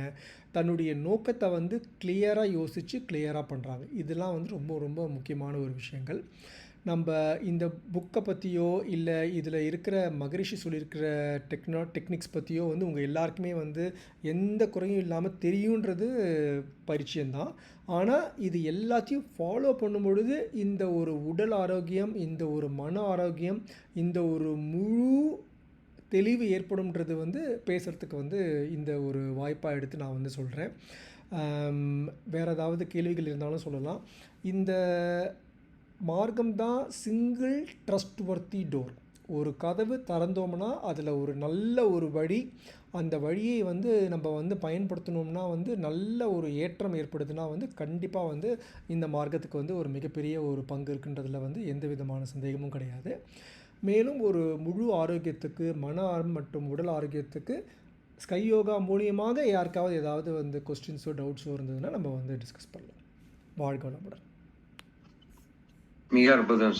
தன்னுடைய நோக்கத்தை வந்து கிளியராக யோசித்து கிளியராக பண்ணுறாங்க. இதெல்லாம் வந்து ரொம்ப ரொம்ப முக்கியமான ஒரு விஷயங்கள். நம்ம இந்த புக்கை பற்றியோ இல்லை இதில் இருக்கிற மகரிஷி சொல்லியிருக்கிற டெக்னிக்ஸ் பற்றியோ வந்து உங்கள் எல்லாருக்குமே வந்து எந்த குறையும் இல்லாமல் தெரியுன்றது பரிச்சயம்தான். ஆனால் இது எல்லாத்தையும் ஃபாலோ பண்ணும்பொழுது இந்த ஒரு உடல் ஆரோக்கியம், இந்த ஒரு மன ஆரோக்கியம், இந்த ஒரு முழு தெளிவு ஏற்படும்ன்றது வந்து பேசுகிறதுக்கு வந்து இந்த ஒரு வாய்ப்பாக எடுத்து நான் வந்து சொல்கிறேன். வேறு ஏதாவது கேள்விகள் இருந்தாலும் சொல்லலாம். இந்த மார்க்கம் தான் சிங்கிள் ட்ரஸ்ட் வர்த்தி டோர். ஒரு கதவு திறந்தோம்னா அதில் ஒரு நல்ல ஒரு வழி, அந்த வழியை வந்து நம்ம வந்து பயன்படுத்தினோம்னா வந்து நல்ல ஒரு ஏற்றம் ஏற்படுதுன்னா வந்து கண்டிப்பாக வந்து இந்த மார்க்கத்துக்கு வந்து ஒரு மிகப்பெரிய ஒரு பங்கு இருக்குன்றதில் வந்து எந்த விதமான சந்தேகமும் கிடையாது. மேலும் ஒரு முழு ஆரோக்கியத்துக்கு, மன மற்றும் உடல் ஆரோக்கியத்துக்கு ஸ்கை யோகா மூலியமாக யாருக்காவது ஏதாவது வந்து கொஸ்டின்ஸோ டவுட்ஸோ இருந்ததுன்னா நம்ம வந்து டிஸ்கஸ் பண்ணலாம். வாழ்க வளமுடன். மிக அற்புதம்.